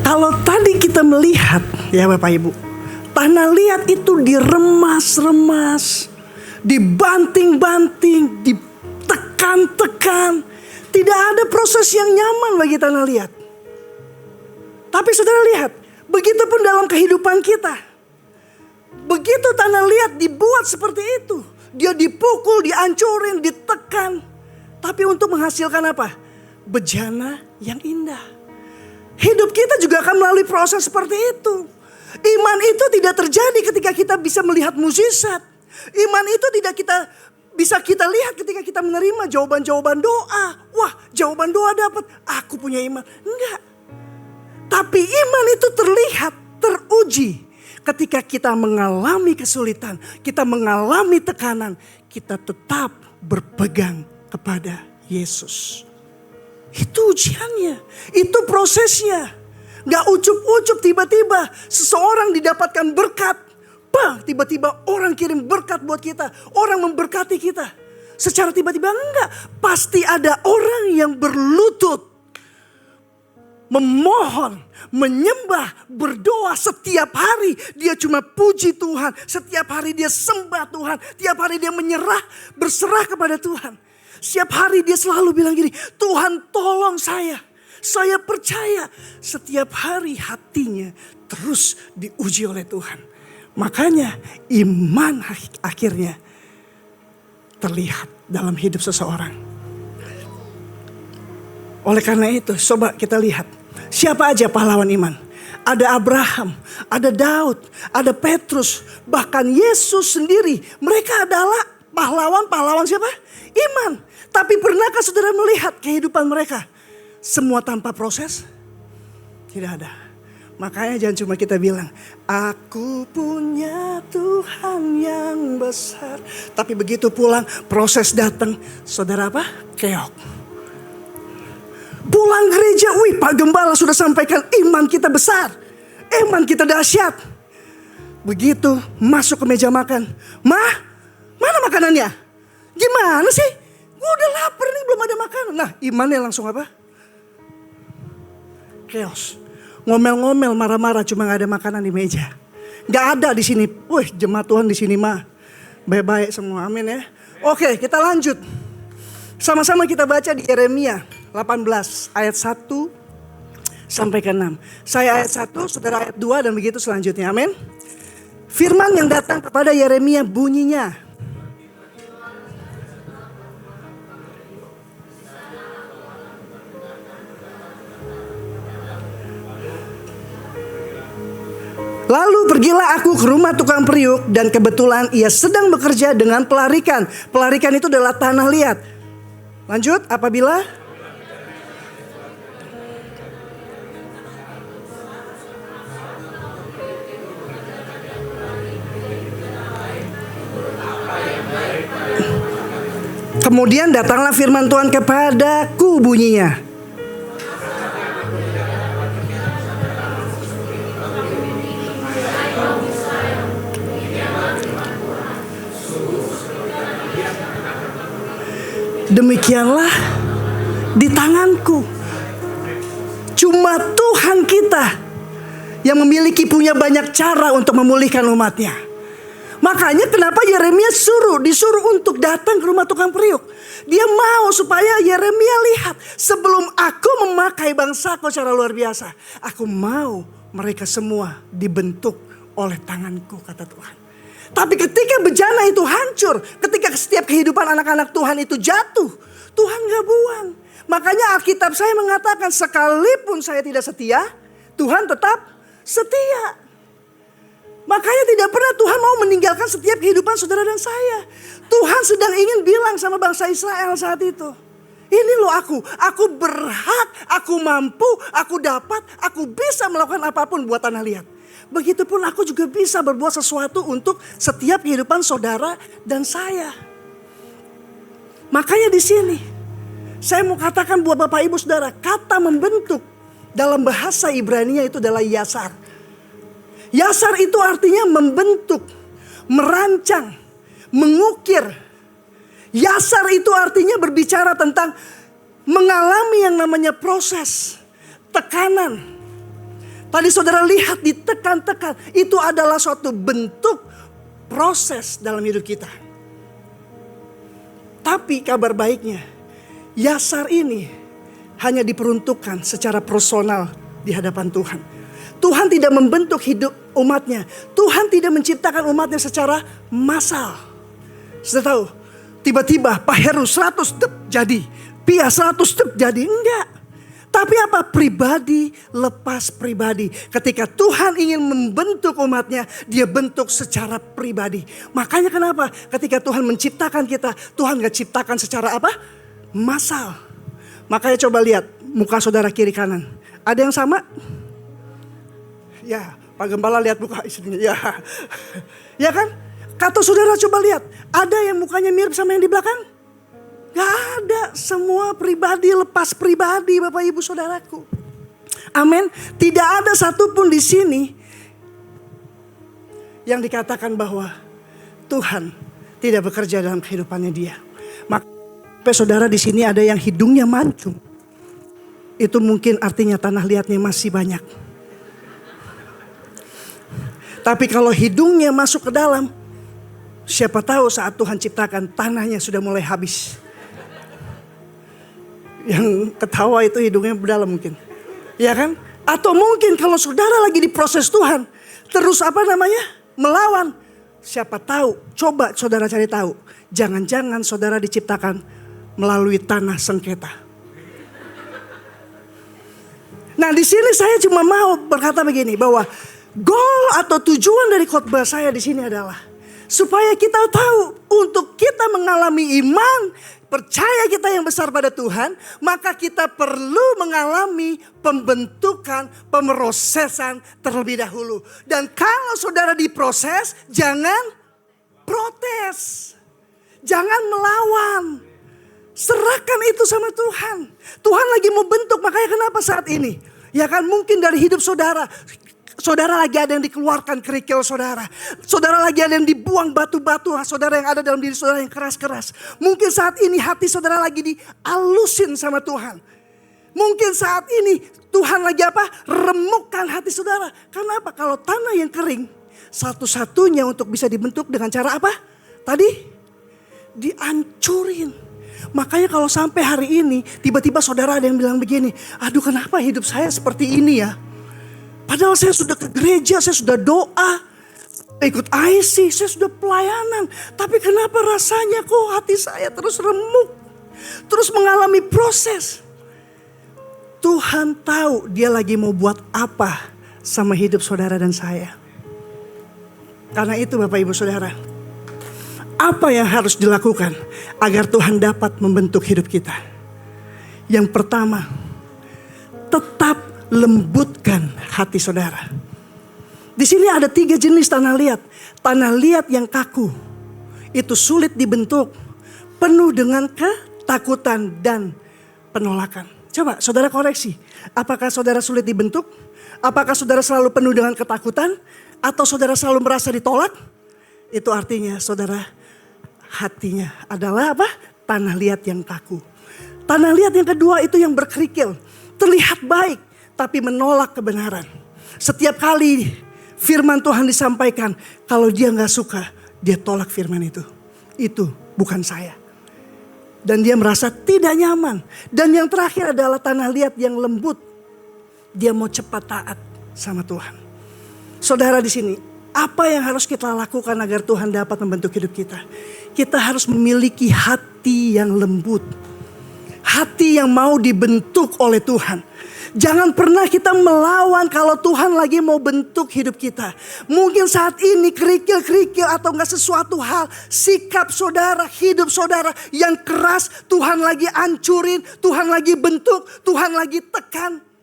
S4: Kalau tadi kita melihat, ya Bapak Ibu, tanah liat itu diremas-remas, dibanting-banting, ditekan-tekan. Tidak ada proses yang nyaman bagi tanah liat. Tapi saudara lihat, begitupun dalam kehidupan kita. Begitu tanah liat dibuat seperti itu. Dia dipukul, dihancurin, ditekan. Tapi untuk menghasilkan apa? Bejana yang indah. Hidup kita juga akan melalui proses seperti itu. Iman itu tidak terjadi ketika kita bisa melihat mukjizat. Iman itu tidak bisa kita lihat ketika kita menerima jawaban-jawaban doa. Wah, jawaban doa dapat, aku punya iman. Enggak. Tapi iman itu terlihat, teruji ketika kita mengalami kesulitan, kita mengalami tekanan, kita tetap berpegang kepada Yesus. Itu ujiannya, itu prosesnya. Gak ucup-ucup tiba-tiba seseorang didapatkan berkat. Tiba-tiba orang kirim berkat buat kita, orang memberkati kita. Secara tiba-tiba enggak, pasti ada orang yang berlutut. Memohon, menyembah, berdoa setiap hari. Dia cuma puji Tuhan. Setiap hari dia sembah Tuhan. Tiap hari dia menyerah, berserah kepada Tuhan. Setiap hari dia selalu bilang gini, Tuhan tolong saya. Saya percaya. Setiap hari hatinya terus diuji oleh Tuhan. Makanya iman akhirnya terlihat dalam hidup seseorang. Oleh karena itu, coba kita lihat. Siapa aja pahlawan iman? Ada Abraham, ada Daud, ada Petrus, bahkan Yesus sendiri. Mereka adalah pahlawan siapa? Iman. Tapi pernahkah saudara melihat kehidupan mereka? Semua tanpa proses? Tidak ada. Makanya jangan cuma kita bilang, aku punya Tuhan yang besar. Tapi begitu pulang, proses datang, saudara apa? Keok. Pulang gereja, Pak Gembala sudah sampaikan iman kita besar. Iman kita dahsyat. Begitu masuk ke meja makan. Mana makanannya? Gimana sih? Gue udah lapar nih, belum ada makanan. Nah, imannya langsung apa? chaos. Ngomel-ngomel, marah-marah, cuma gak ada makanan di meja. Gak ada di sini. Wih, jemaat Tuhan di sini mah baik-baik semua. Amin ya. Oke, kita lanjut. Sama-sama kita baca di Yeremia 18 ayat 1 sampai ke 6. Saya ayat 1, saudara ayat 2 dan begitu selanjutnya. Amin. Firman yang datang kepada Yeremia bunyinya. Lalu pergilah aku ke rumah tukang periuk dan kebetulan ia sedang bekerja dengan pelarikan. Pelarikan itu adalah tanah liat. Lanjut, apabila kemudian datanglah firman Tuhan kepadaku bunyinya. Demikianlah di tanganku. Cuma Tuhan kita yang memiliki punya banyak cara untuk memulihkan umatnya. Makanya kenapa Yeremia disuruh untuk datang ke rumah tukang periuk. Dia mau supaya Yeremia lihat, sebelum aku memakai bangsaku secara luar biasa, aku mau mereka semua dibentuk oleh tanganku, kata Tuhan. Tapi ketika bencana itu hancur, ketika setiap kehidupan anak-anak Tuhan itu jatuh, Tuhan gak buang. Makanya Alkitab saya mengatakan sekalipun saya tidak setia, Tuhan tetap setia. Makanya tidak pernah Tuhan mau meninggalkan setiap kehidupan saudara dan saya. Tuhan sedang ingin bilang sama bangsa Israel saat itu. Ini loh aku berhak, aku mampu, aku dapat, aku bisa melakukan apapun buat tanah liat. Begitupun aku juga bisa berbuat sesuatu untuk setiap kehidupan saudara dan saya. Makanya di sini saya mau katakan buat Bapak Ibu Saudara, kata membentuk dalam bahasa Ibrani itu adalah yasar. Yasar itu artinya membentuk, merancang, mengukir. Yasar itu artinya berbicara tentang mengalami yang namanya proses, tekanan. Tadi saudara lihat ditekan-tekan, itu adalah suatu bentuk proses dalam hidup kita. Tapi kabar baiknya, yasar ini hanya diperuntukkan secara personal di hadapan Tuhan. Tuhan tidak membentuk hidup umatnya. Tuhan tidak menciptakan umatnya secara massal. Sudah tahu, tiba-tiba Pak Heru 100 step jadi, Pia 100 step jadi, enggak. Tapi apa? Pribadi lepas pribadi. Ketika Tuhan ingin membentuk umatnya, dia bentuk secara pribadi. Makanya kenapa? Ketika Tuhan menciptakan kita, Tuhan gak ciptakan secara apa? Massal. Makanya coba lihat muka saudara kiri kanan. Ada yang sama? Ya, Pak Gembala lihat muka istrinya. Ya, ya kan? Kata saudara coba lihat. Ada yang mukanya mirip sama yang di belakang? Gak ada, semua pribadi lepas pribadi Bapak Ibu Saudaraku. Amin. Tidak ada satupun di sini yang dikatakan bahwa Tuhan tidak bekerja dalam kehidupannya dia. Maka saudara di sini ada yang hidungnya mancung. Itu mungkin artinya tanah liatnya masih banyak. Tapi kalau hidungnya masuk ke dalam, siapa tahu saat Tuhan ciptakan tanahnya sudah mulai habis. Yang ketawa itu hidungnya berdalam mungkin. Ya kan? Atau mungkin kalau saudara lagi diproses Tuhan. Terus melawan. Siapa tahu, coba saudara cari tahu. Jangan-jangan saudara diciptakan melalui tanah sengketa. Nah di sini saya cuma mau berkata begini. Bahwa goal atau tujuan dari khotbah saya di sini adalah. Supaya kita tahu untuk kita mengalami iman, percaya kita yang besar pada Tuhan, maka kita perlu mengalami pembentukan, pemrosesan terlebih dahulu. Dan kalau saudara diproses, jangan protes. Jangan melawan. Serahkan itu sama Tuhan. Tuhan lagi mau bentuk, makanya kenapa saat ini? Ya kan mungkin dari hidup saudara. Saudara lagi ada yang dikeluarkan kerikil saudara. Saudara lagi ada yang dibuang batu-batu. Saudara yang ada dalam diri saudara yang keras-keras. Mungkin saat ini hati saudara lagi dialusin sama Tuhan. Mungkin saat ini Tuhan lagi apa? Remukkan hati saudara. Karena apa? Kalau tanah yang kering, satu-satunya untuk bisa dibentuk dengan cara apa? Tadi dihancurin. Makanya kalau sampai hari ini tiba-tiba saudara ada yang bilang begini, aduh kenapa hidup saya seperti ini ya? Padahal saya sudah ke gereja, saya sudah doa, ikut IC, saya sudah pelayanan. Tapi kenapa rasanya kok hati saya terus remuk, terus mengalami proses? Tuhan tahu dia lagi mau buat apa sama hidup saudara dan saya. Karena itu Bapak Ibu Saudara, apa yang harus dilakukan agar Tuhan dapat membentuk hidup kita? Yang pertama, tetap lembutkan hati saudara. Di sini ada 3 jenis tanah liat. Tanah liat yang kaku, itu sulit dibentuk, penuh dengan ketakutan dan penolakan. Coba saudara koreksi, apakah saudara sulit dibentuk? Apakah saudara selalu penuh dengan ketakutan? Atau saudara selalu merasa ditolak? Itu artinya saudara hatinya adalah apa? Tanah liat yang kaku. Tanah liat yang kedua itu yang berkerikil. Terlihat baik tapi menolak kebenaran. Setiap kali firman Tuhan disampaikan, kalau dia gak suka, dia tolak firman itu. Itu bukan saya. Dan dia merasa tidak nyaman. Dan yang terakhir adalah tanah liat yang lembut. Dia mau cepat taat sama Tuhan. Saudara di sini, apa yang harus kita lakukan agar Tuhan dapat membentuk hidup kita? Kita harus memiliki hati yang lembut. Hati yang mau dibentuk oleh Tuhan. Jangan pernah kita melawan kalau Tuhan lagi mau bentuk hidup kita. Mungkin saat ini kerikil-kerikil atau enggak sesuatu hal. Sikap saudara, hidup saudara yang keras. Tuhan lagi hancurin, Tuhan lagi bentuk, Tuhan lagi tekan.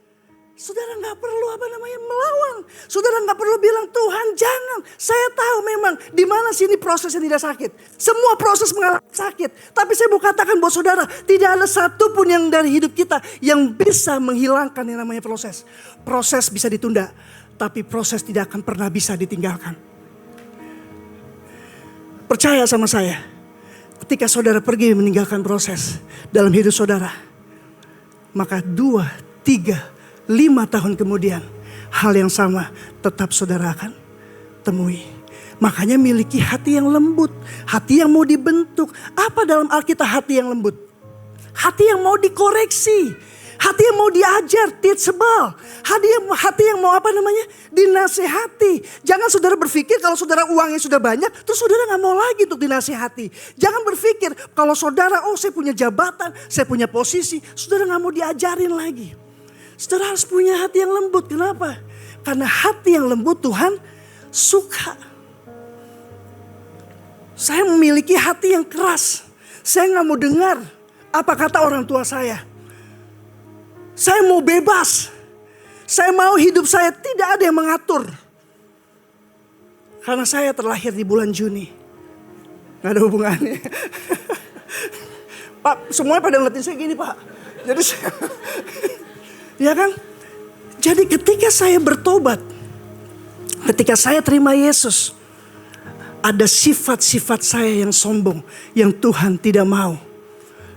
S4: Saudara gak perlu melawan. Saudara gak perlu bilang Tuhan jangan. Saya tahu memang di mana sini prosesnya tidak sakit. Semua proses mengalami sakit. Tapi saya mau katakan buat saudara, tidak ada satupun yang dari hidup kita yang bisa menghilangkan yang namanya proses. Proses bisa ditunda, tapi proses tidak akan pernah bisa ditinggalkan. Percaya sama saya, ketika saudara pergi meninggalkan proses dalam hidup saudara, maka 2, 3, 5 tahun kemudian hal yang sama tetap saudara akan temui. Makanya miliki hati yang lembut. Hati yang mau dibentuk. Apa dalam Alkitab hati yang lembut? Hati yang mau dikoreksi. Hati yang mau diajar, teachable. Hati yang mau dinasehati. Jangan saudara berpikir kalau saudara uangnya sudah banyak, terus saudara gak mau lagi untuk dinasehati. Jangan berpikir kalau saudara, saya punya jabatan, saya punya posisi, saudara gak mau diajarin lagi. Saudara harus punya hati yang lembut. Kenapa? Karena hati yang lembut Tuhan suka. Saya memiliki hati yang keras. Saya gak mau dengar apa kata orang tua saya. Saya mau bebas. Saya mau hidup saya tidak ada yang mengatur. Karena saya terlahir di bulan Juni. Gak ada hubungannya. Pak, semuanya pada ngeliatin saya gini Pak. Jadi saya... Ya kan? Jadi ketika saya bertobat, ketika saya terima Yesus, ada sifat-sifat saya yang sombong, yang Tuhan tidak mau.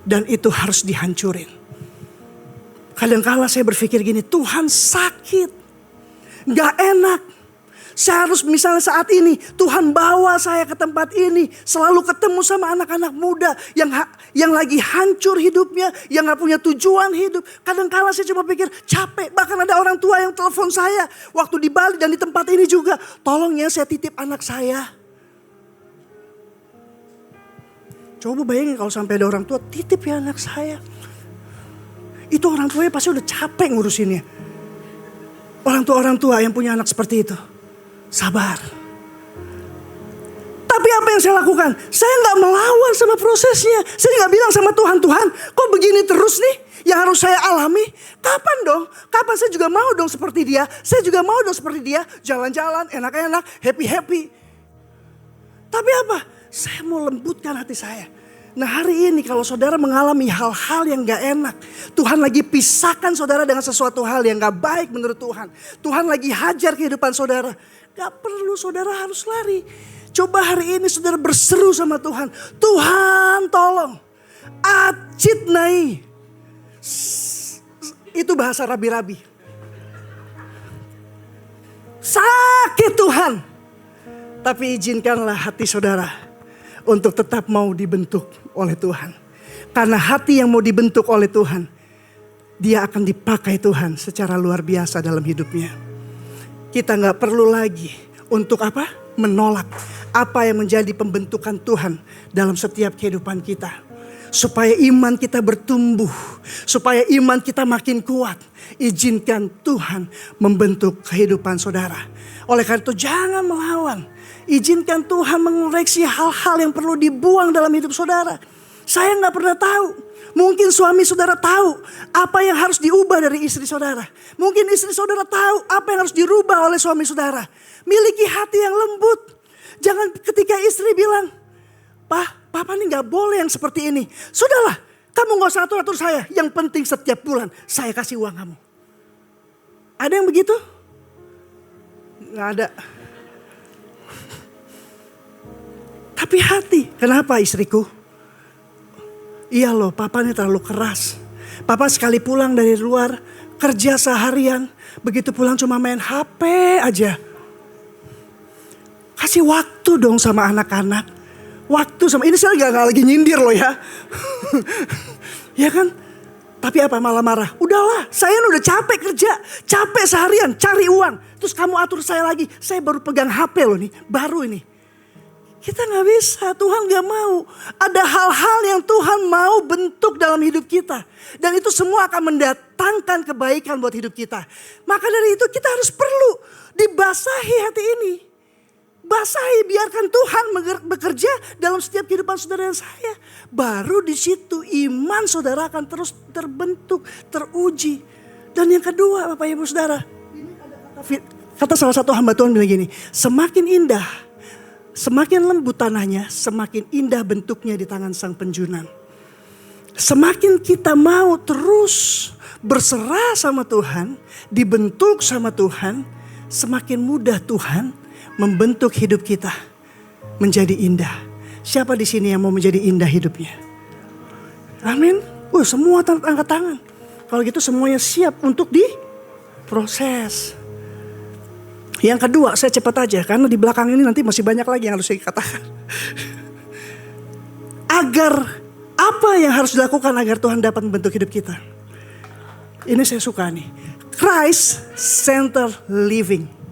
S4: Dan itu harus dihancurin. Kadang-kala saya berpikir gini, Tuhan sakit, gak enak. Saya harus misalnya saat ini Tuhan bawa saya ke tempat ini, selalu ketemu sama anak-anak muda yang lagi hancur hidupnya, yang gak punya tujuan hidup. Kadang-kala saya cuma pikir capek. Bahkan ada orang tua yang telepon saya waktu di Bali dan di tempat ini juga, tolong ya saya titip anak saya. Coba bayangin kalau sampai ada orang tua titip ya anak saya. Itu orang tuanya pasti udah capek ngurusinnya. Orang tua yang punya anak seperti itu, sabar. Tapi apa yang saya lakukan? Saya gak melawan sama prosesnya. Saya gak bilang sama Tuhan, Tuhan kok begini terus nih yang harus saya alami? Kapan dong? Kapan saya juga mau dong seperti dia? Saya juga mau dong seperti dia. Jalan-jalan, enak-enak, happy-happy. Tapi apa? Saya mau lembutkan hati saya. Nah hari ini kalau saudara mengalami hal-hal yang gak enak. Tuhan lagi pisahkan saudara dengan sesuatu hal yang gak baik menurut Tuhan. Tuhan lagi hajar kehidupan saudara. Gak perlu saudara harus lari. Coba hari ini saudara berseru sama Tuhan. Tuhan tolong. Acit nai. Itu bahasa rabi-rabi. Sakit Tuhan. Tapi izinkanlah hati saudara untuk tetap mau dibentuk oleh Tuhan. Karena hati yang mau dibentuk oleh Tuhan, dia akan dipakai Tuhan secara luar biasa dalam hidupnya. Kita gak perlu lagi untuk apa? Menolak apa yang menjadi pembentukan Tuhan dalam setiap kehidupan kita. Supaya iman kita bertumbuh, supaya iman kita makin kuat. Izinkan Tuhan membentuk kehidupan saudara. Oleh karena itu jangan melawan. Izinkan Tuhan mengoreksi hal-hal yang perlu dibuang dalam hidup saudara. Saya gak pernah tahu. Mungkin suami saudara tahu apa yang harus diubah dari istri saudara. Mungkin istri saudara tahu apa yang harus dirubah oleh suami saudara. Miliki hati yang lembut. Jangan ketika istri bilang, Papa nih gak boleh yang seperti ini. Sudahlah, kamu gak usah atur-atur saya. Yang penting setiap bulan saya kasih uang kamu. Ada yang begitu? Gak ada. Tapi hati, kenapa istriku? Iya loh, papa ini terlalu keras. Papa sekali pulang dari luar, kerja seharian. Begitu pulang cuma main HP aja. Kasih waktu dong sama anak-anak. Waktu sama, ini saya gak lagi nyindir loh ya. Ya kan? Tapi apa malah marah? Udahlah, saya udah capek kerja. Capek seharian, cari uang. Terus kamu atur saya lagi. Saya baru pegang HP loh nih, baru ini. Kita gak bisa, Tuhan gak mau. Ada hal-hal yang Tuhan mau bentuk dalam hidup kita. Dan itu semua akan mendatangkan kebaikan buat hidup kita. Maka dari itu kita harus perlu dibasahi hati ini. Basahi, biarkan Tuhan bekerja dalam setiap kehidupan saudara dan saya. Baru di situ iman saudara akan terus terbentuk, teruji. Dan yang kedua Bapak Ibu Saudara. Ini ada kata salah satu hamba Tuhan bilang gini. Semakin indah, semakin lembut tanahnya, semakin indah bentuknya di tangan sang penjunan. Semakin kita mau terus berserah sama Tuhan, dibentuk sama Tuhan, semakin mudah Tuhan membentuk hidup kita menjadi indah. Siapa di sini yang mau menjadi indah hidupnya? Amin. Semua angkat tangan. Kalau gitu semuanya siap untuk diproses. Yang kedua, saya cepat aja karena di belakang ini nanti masih banyak lagi yang harus saya katakan. Apa yang harus dilakukan agar Tuhan dapat membentuk hidup kita? Ini saya suka nih. Christ-centered living.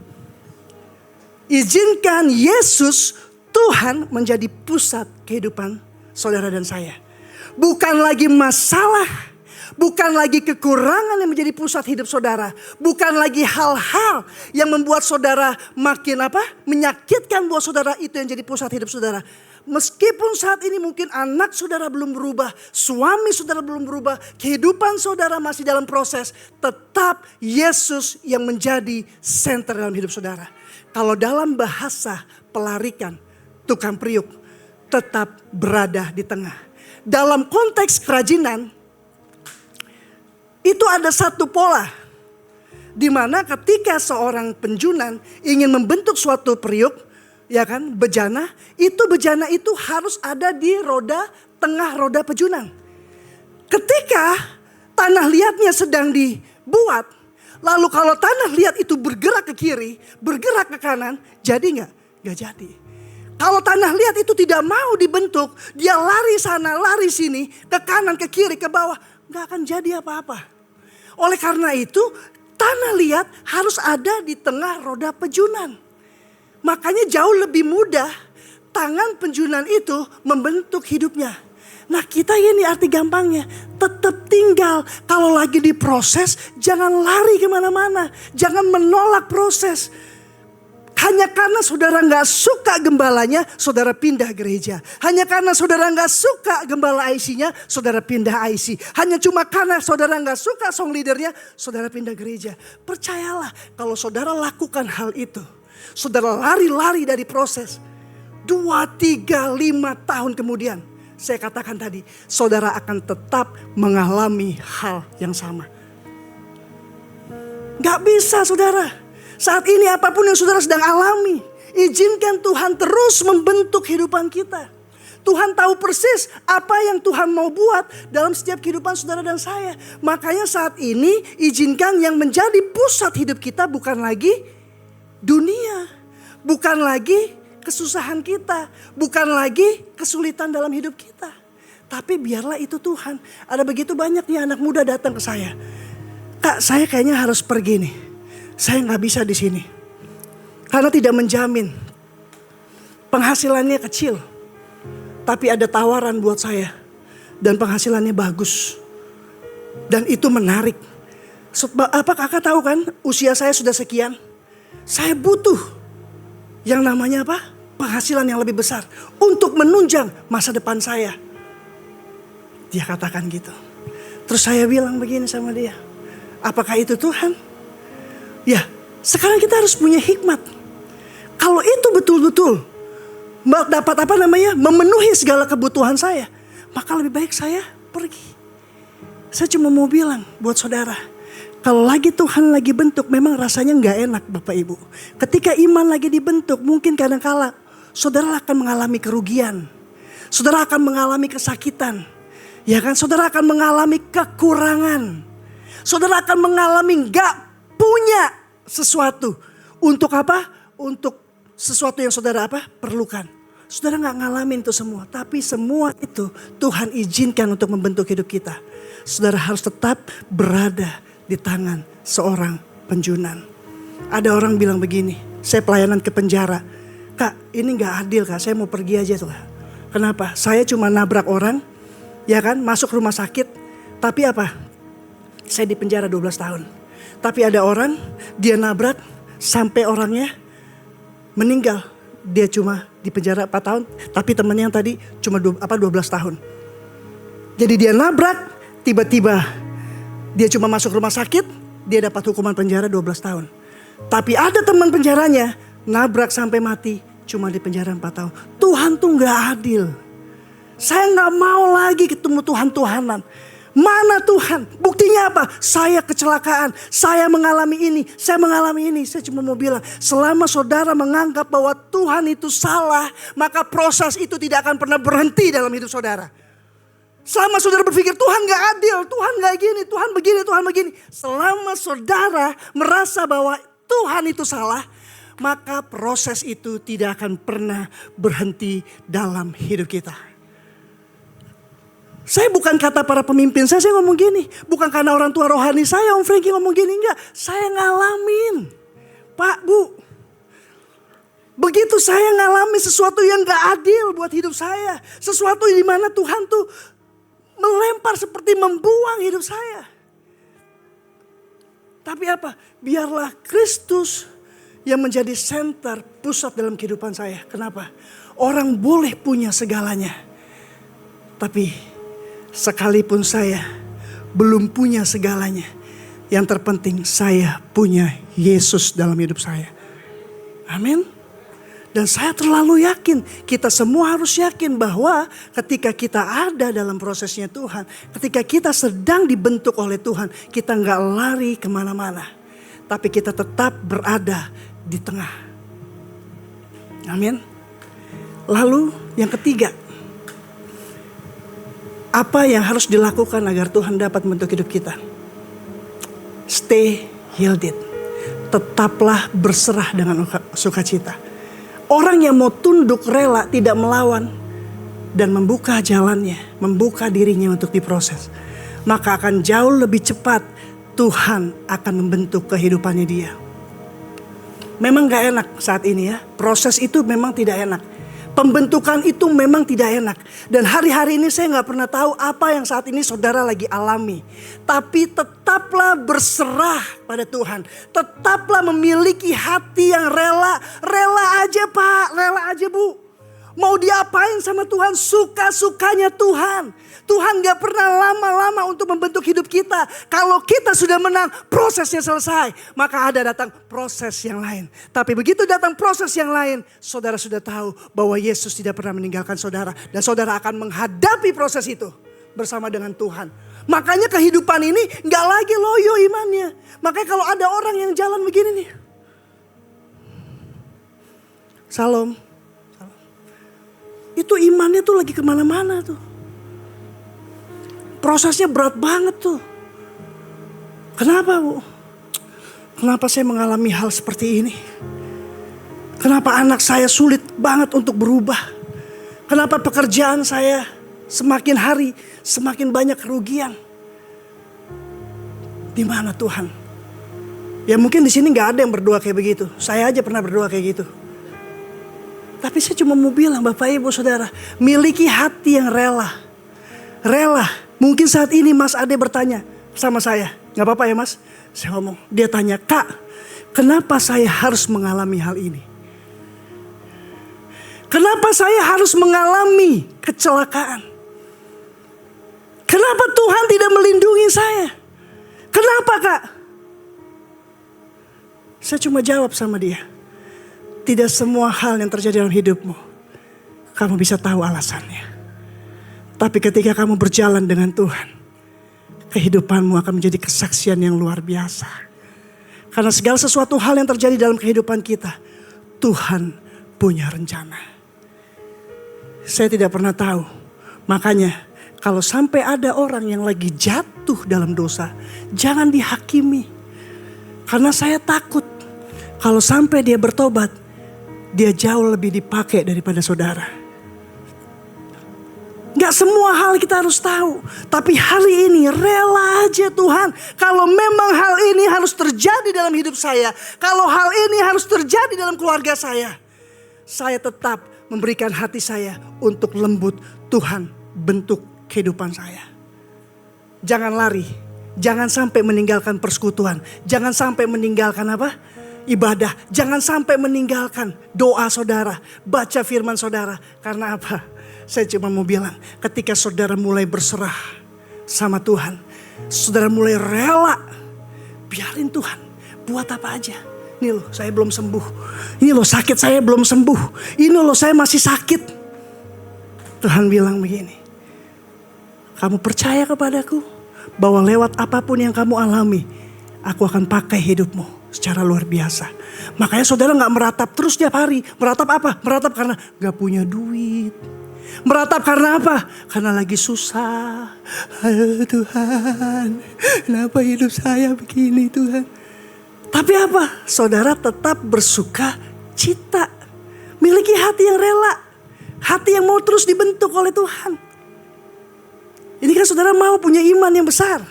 S4: Izinkan Yesus Tuhan menjadi pusat kehidupan saudara dan saya. Bukan lagi masalah, bukan lagi kekurangan yang menjadi pusat hidup saudara. Bukan lagi hal-hal yang membuat saudara makin menyakitkan buat saudara, itu yang jadi pusat hidup saudara. Meskipun saat ini mungkin anak saudara belum berubah, suami saudara belum berubah, kehidupan saudara masih dalam proses, tetap Yesus yang menjadi center dalam hidup saudara. Kalau dalam bahasa pelarikan, tukang priuk tetap berada di tengah. Dalam konteks kerajinan, itu ada satu pola. Di mana ketika seorang penjunan ingin membentuk suatu priuk, ya kan, bejana itu harus ada di tengah roda penjunan. Ketika tanah liatnya sedang dibuat, lalu kalau tanah liat itu bergerak ke kiri, bergerak ke kanan, jadi nggak? Nggak jadi. Kalau tanah liat itu tidak mau dibentuk, dia lari sana, lari sini, ke kanan, ke kiri, ke bawah, nggak akan jadi apa-apa. Oleh karena itu, tanah liat harus ada di tengah roda penjunan. Makanya jauh lebih mudah tangan penjunan itu membentuk hidupnya. Nah kita ini arti gampangnya, tetap tinggal. Kalau lagi diproses, jangan lari kemana-mana. Jangan menolak proses. Hanya karena saudara gak suka gembalanya, saudara pindah gereja. Hanya karena saudara gak suka gembala IC-nya, saudara pindah IC. Hanya cuma karena saudara gak suka song leadernya, saudara pindah gereja. Percayalah kalau saudara lakukan hal itu, saudara lari-lari dari proses, 2, 3, 5 tahun kemudian, saya katakan tadi, saudara akan tetap mengalami hal yang sama. Gak bisa saudara. Saat ini apapun yang saudara sedang alami, izinkan Tuhan terus membentuk kehidupan kita. Tuhan tahu persis apa yang Tuhan mau buat dalam setiap kehidupan saudara dan saya. Makanya saat ini izinkan yang menjadi pusat hidup kita bukan lagi dunia. Bukan lagi kesusahan kita. Bukan lagi kesulitan dalam hidup kita. Tapi biarlah itu Tuhan. Ada begitu banyak nih anak muda datang ke saya. Kak, saya kayaknya harus pergi nih. Saya nggak bisa di sini. Karena tidak menjamin. Penghasilannya kecil. Tapi ada tawaran buat saya. Dan penghasilannya bagus. Dan itu menarik. Apa kakak tahu kan? Usia saya sudah sekian. Saya butuh yang namanya apa? Penghasilan yang lebih besar. Untuk menunjang masa depan saya. Dia katakan gitu. Terus saya bilang begini sama dia. Apakah itu Tuhan? Ya, sekarang kita harus punya hikmat. Kalau itu betul-betul dapat memenuhi segala kebutuhan saya, maka lebih baik saya pergi. Saya cuma mau bilang buat saudara, kalau lagi Tuhan lagi bentuk, memang rasanya nggak enak Bapak Ibu. Ketika iman lagi dibentuk, mungkin kadang-kala saudara akan mengalami kerugian, saudara akan mengalami kesakitan, ya kan? Saudara akan mengalami kekurangan, saudara akan mengalami nggak punya sesuatu untuk apa? Untuk sesuatu yang saudara perlukan. Saudara gak ngalamin itu semua. Tapi semua itu Tuhan izinkan untuk membentuk hidup kita. Saudara harus tetap berada di tangan seorang penjunan. Ada orang bilang begini. Saya pelayanan ke penjara. Kak, ini gak adil kak. Saya mau pergi aja tuh. Kenapa? Saya cuma nabrak orang. Ya kan? Masuk rumah sakit. Tapi apa? Saya di penjara 12 tahun. Tapi ada orang. Dia nabrak. Sampai orangnya meninggal, dia cuma di penjara 4 tahun, tapi temannya yang tadi cuma 12 tahun. Jadi dia nabrak, tiba-tiba dia cuma masuk rumah sakit, dia dapat hukuman penjara 12 tahun. Tapi ada teman penjaranya, nabrak sampai mati, cuma di penjara 4 tahun. Tuhan tuh gak adil. Saya gak mau lagi ketemu Tuhan-Tuhanan. Mana Tuhan? Buktinya apa? Saya kecelakaan, saya mengalami ini, saya mengalami ini. Saya cuma mau bilang, selama saudara menganggap bahwa Tuhan itu salah, maka proses itu tidak akan pernah berhenti dalam hidup saudara. Selama saudara berpikir Tuhan gak adil, Tuhan gak gini, Tuhan begini, Tuhan begini. Selama saudara merasa bahwa Tuhan itu salah, maka proses itu tidak akan pernah berhenti dalam hidup kita. Saya bukan kata para pemimpin saya ngomong gini. Bukan karena orang tua rohani saya, Om Frankie ngomong gini. Enggak, saya ngalamin. Pak, Bu. Begitu saya ngalami sesuatu yang gak adil buat hidup saya. Sesuatu di mana Tuhan tuh melempar seperti membuang hidup saya. Tapi apa? Biarlah Kristus yang menjadi center pusat dalam kehidupan saya. Kenapa? Orang boleh punya segalanya. Tapi sekalipun saya belum punya segalanya, yang terpenting saya punya Yesus dalam hidup saya. Amin. Dan saya terlalu yakin, kita semua harus yakin bahwa ketika kita ada dalam prosesnya Tuhan, ketika kita sedang dibentuk oleh Tuhan, kita gak lari kemana-mana. Tapi kita tetap berada di tengah. Amin. Lalu yang ketiga, apa yang harus dilakukan agar Tuhan dapat membentuk hidup kita? Stay yielded. Tetaplah berserah dengan sukacita. Orang yang mau tunduk rela, tidak melawan, dan membuka jalannya, membuka dirinya untuk diproses, maka akan jauh lebih cepat Tuhan akan membentuk kehidupannya dia. Memang gak enak saat ini ya. Proses itu memang tidak enak. Pembentukan itu memang tidak enak. Dan hari-hari ini saya gak pernah tahu apa yang saat ini saudara lagi alami. Tapi tetaplah berserah pada Tuhan. Tetaplah memiliki hati yang rela. Rela aja Pak, rela aja Bu. Mau diapain sama Tuhan, suka-sukanya Tuhan. Tuhan gak pernah lama-lama untuk membentuk hidup kita. Kalau kita sudah menang, prosesnya selesai. Maka ada datang proses yang lain. Tapi begitu datang proses yang lain, saudara sudah tahu bahwa Yesus tidak pernah meninggalkan saudara. Dan saudara akan menghadapi proses itu bersama dengan Tuhan. Makanya kehidupan ini gak lagi loyo imannya. Makanya kalau ada orang yang jalan begini nih. Itu imannya tuh lagi kemana-mana tuh. Prosesnya berat banget tuh. Kenapa Bu? Kenapa saya mengalami hal seperti ini? Kenapa anak saya sulit banget untuk berubah? Kenapa pekerjaan saya semakin hari semakin banyak kerugian? Di mana Tuhan? Ya mungkin di sini nggak ada yang berdoa kayak begitu. Saya aja pernah berdoa kayak gitu. Tapi saya cuma mau bilang Bapak Ibu Saudara, miliki hati yang rela. Rela. Mungkin saat ini Mas Ade bertanya sama saya. Gak apa-apa ya Mas? Saya ngomong. Dia tanya, Kak, kenapa saya harus mengalami hal ini? Kenapa saya harus mengalami kecelakaan? Kenapa Tuhan tidak melindungi saya? Kenapa Kak? Saya cuma jawab sama dia. Tidak semua hal yang terjadi dalam hidupmu kamu bisa tahu alasannya. Tapi ketika kamu berjalan dengan Tuhan, kehidupanmu akan menjadi kesaksian yang luar biasa. Karena segala sesuatu hal yang terjadi dalam kehidupan kita, Tuhan punya rencana. Saya tidak pernah tahu. Makanya kalau sampai ada orang yang lagi jatuh dalam dosa, jangan dihakimi. Karena saya takut kalau sampai dia bertobat, dia jauh lebih dipakai daripada saudara. Gak semua hal kita harus tahu. Tapi hari ini rela aja Tuhan. Kalau memang hal ini harus terjadi dalam hidup saya. Kalau hal ini harus terjadi dalam keluarga saya tetap memberikan hati saya untuk lembut. Tuhan bentuk kehidupan saya. Jangan lari. Jangan sampai meninggalkan persekutuan. Jangan sampai meninggalkan apa? Ibadah. Jangan sampai meninggalkan doa saudara. Baca firman saudara. Karena apa? Saya cuma mau bilang, ketika saudara mulai berserah sama Tuhan, saudara mulai rela, biarin Tuhan buat apa aja. Ini loh saya belum sembuh, ini loh sakit saya belum sembuh, ini loh saya masih sakit. Tuhan bilang begini, kamu percaya kepadaku bahwa lewat apapun yang kamu alami, aku akan pakai hidupmu secara luar biasa. Makanya saudara gak meratap terus tiap hari. Meratap apa? Meratap karena gak punya duit. Meratap karena apa? Karena lagi susah. Aduh Tuhan, kenapa hidup saya begini Tuhan? Tapi apa? Saudara tetap bersuka cita. Miliki hati yang rela. Hati yang mau terus dibentuk oleh Tuhan. Ini kan saudara mau punya iman yang besar.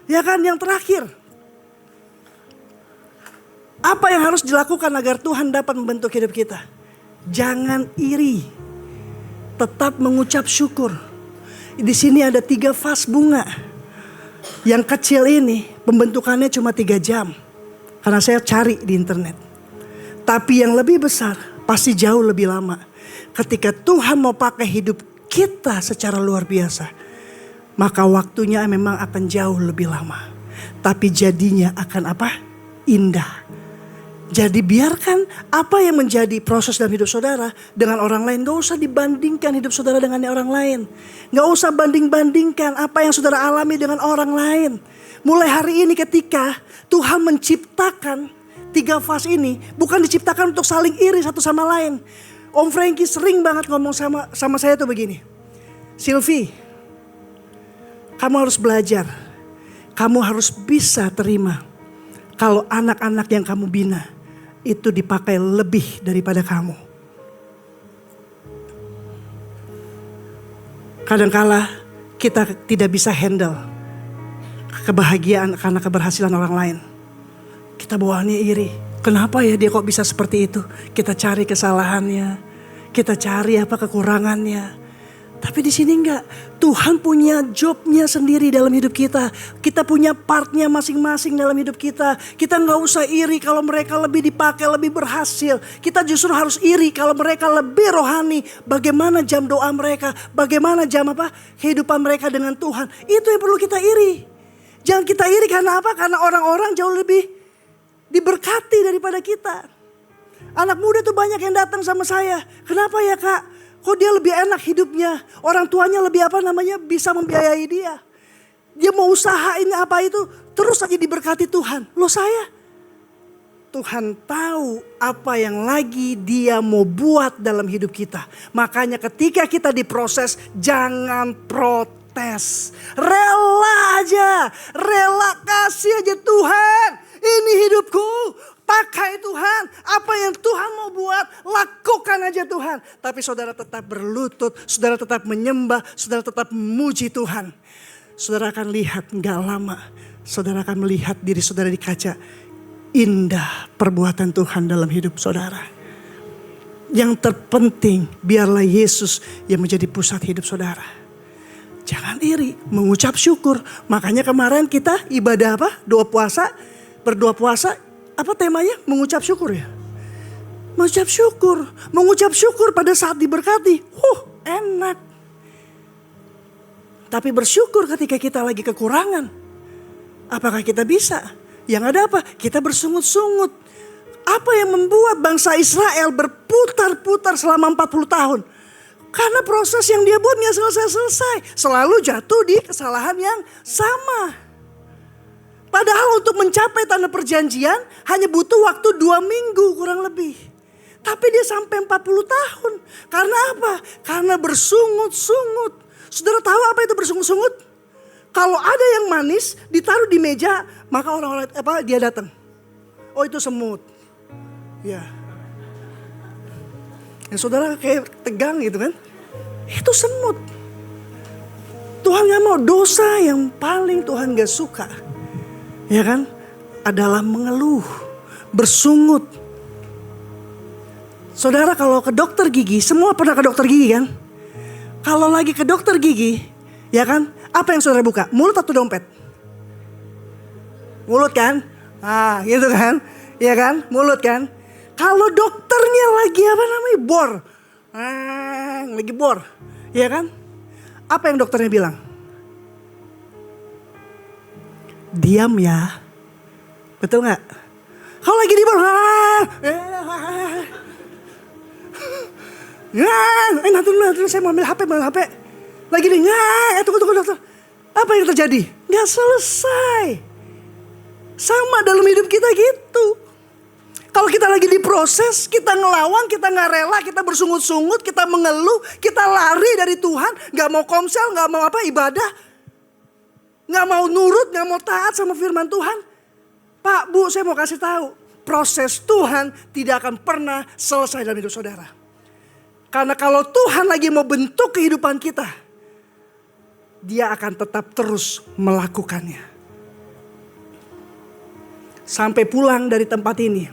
S4: Ya kan, yang terakhir. Apa yang harus dilakukan agar Tuhan dapat membentuk hidup kita? Jangan iri. Tetap mengucap syukur. Di sini ada 3 vas bunga. Yang kecil ini pembentukannya cuma 3 jam. Karena saya cari di internet. Tapi yang lebih besar pasti jauh lebih lama. Ketika Tuhan mau pakai hidup kita secara luar biasa, maka waktunya memang akan jauh lebih lama. Tapi jadinya akan apa? Indah. Jadi biarkan apa yang menjadi proses dalam hidup saudara dengan orang lain. Gak usah dibandingkan hidup saudara dengan orang lain. Gak usah banding-bandingkan apa yang saudara alami dengan orang lain. Mulai hari ini ketika Tuhan menciptakan 3 vas ini, bukan diciptakan untuk saling iri satu sama lain. Om Frankie sering banget ngomong sama saya tuh begini. Sylvie, kamu harus belajar. Kamu harus bisa terima kalau anak-anak yang kamu bina itu dipakai lebih daripada kamu. Kadangkala kita tidak bisa handle kebahagiaan karena keberhasilan orang lain. Kita bawaannya iri. Kenapa ya dia kok bisa seperti itu? Kita cari kesalahannya, kita cari apa kekurangannya. Tapi di sini enggak. Tuhan punya jobnya sendiri dalam hidup kita. Kita punya partnya masing-masing dalam hidup kita. Kita enggak usah iri kalau mereka lebih dipakai, lebih berhasil. Kita justru harus iri kalau mereka lebih rohani. Bagaimana jam doa mereka, bagaimana jam apa kehidupan mereka dengan Tuhan. Itu yang perlu kita iri. Jangan kita iri karena apa? Karena orang-orang jauh lebih diberkati daripada kita. Anak muda tuh banyak yang datang sama saya. Kenapa ya Kak? Kok dia lebih enak hidupnya? Orang tuanya lebih bisa membiayai dia. Dia mau usaha ini apa itu, terus aja diberkati Tuhan. Loh saya Tuhan tahu apa yang lagi Dia mau buat dalam hidup kita. Makanya ketika kita diproses, jangan protes. Rela aja, rela kasih aja Tuhan. Ini hidupku, pakai Tuhan. Apa yang Tuhan mau buat, lakukan aja Tuhan. Tapi saudara tetap berlutut, saudara tetap menyembah, saudara tetap memuji Tuhan. Saudara akan lihat gak lama, saudara akan melihat diri saudara di kaca. Indah perbuatan Tuhan dalam hidup saudara. Yang terpenting biarlah Yesus yang menjadi pusat hidup saudara. Jangan iri, mengucap syukur. Makanya kemarin kita ibadah apa? Doa puasa, berdoa puasa. Apa temanya? Mengucap syukur ya. Mengucap syukur. Mengucap syukur pada saat diberkati. Enak. Tapi bersyukur ketika kita lagi kekurangan. Apakah kita bisa? Yang ada apa? Kita bersungut-sungut. Apa yang membuat bangsa Israel berputar-putar selama 40 tahun? Karena proses yang dia buat gak selesai-selesai. Selalu jatuh di kesalahan yang sama. Padahal untuk mencapai tanah perjanjian hanya butuh waktu 2 minggu kurang lebih. Tapi dia sampai 40 tahun. Karena apa? Karena bersungut-sungut. Saudara tahu apa itu bersungut-sungut? Kalau ada yang manis ditaruh di meja, maka orang-orang dia datang. Oh itu semut. Ya. Yang saudara kayak tegang gitu kan. Itu semut. Tuhan gak mau, dosa yang paling Tuhan gak suka. Ya kan? Adalah mengeluh. Bersungut. Saudara kalau ke dokter gigi, semua pernah ke dokter gigi kan? Kalau lagi ke dokter gigi, ya kan? Apa yang saudara buka? Mulut atau dompet? Mulut kan? Ah gitu kan? Ya kan? Mulut kan? Kalau dokternya lagi apa namanya? Bor. Lagi bor. Ya kan? Apa yang dokternya bilang? Diam ya. Betul gak? Kalau lagi di bor. Nanti saya mau ambil HP. Lagi nih, tunggu dokter. Apa yang terjadi? Gak selesai. Sama dalam hidup kita gitu. Kalau kita lagi diproses, kita ngelawan, kita gak rela, kita bersungut-sungut, kita mengeluh, kita lari dari Tuhan. Gak mau komsel, gak mau ibadah. Gak mau nurut, gak mau taat sama firman Tuhan. Pak, Bu, saya mau kasih tahu. Proses Tuhan tidak akan pernah selesai dalam hidup saudara. Karena kalau Tuhan lagi mau bentuk kehidupan kita, Dia akan tetap terus melakukannya. Sampai pulang dari tempat ini,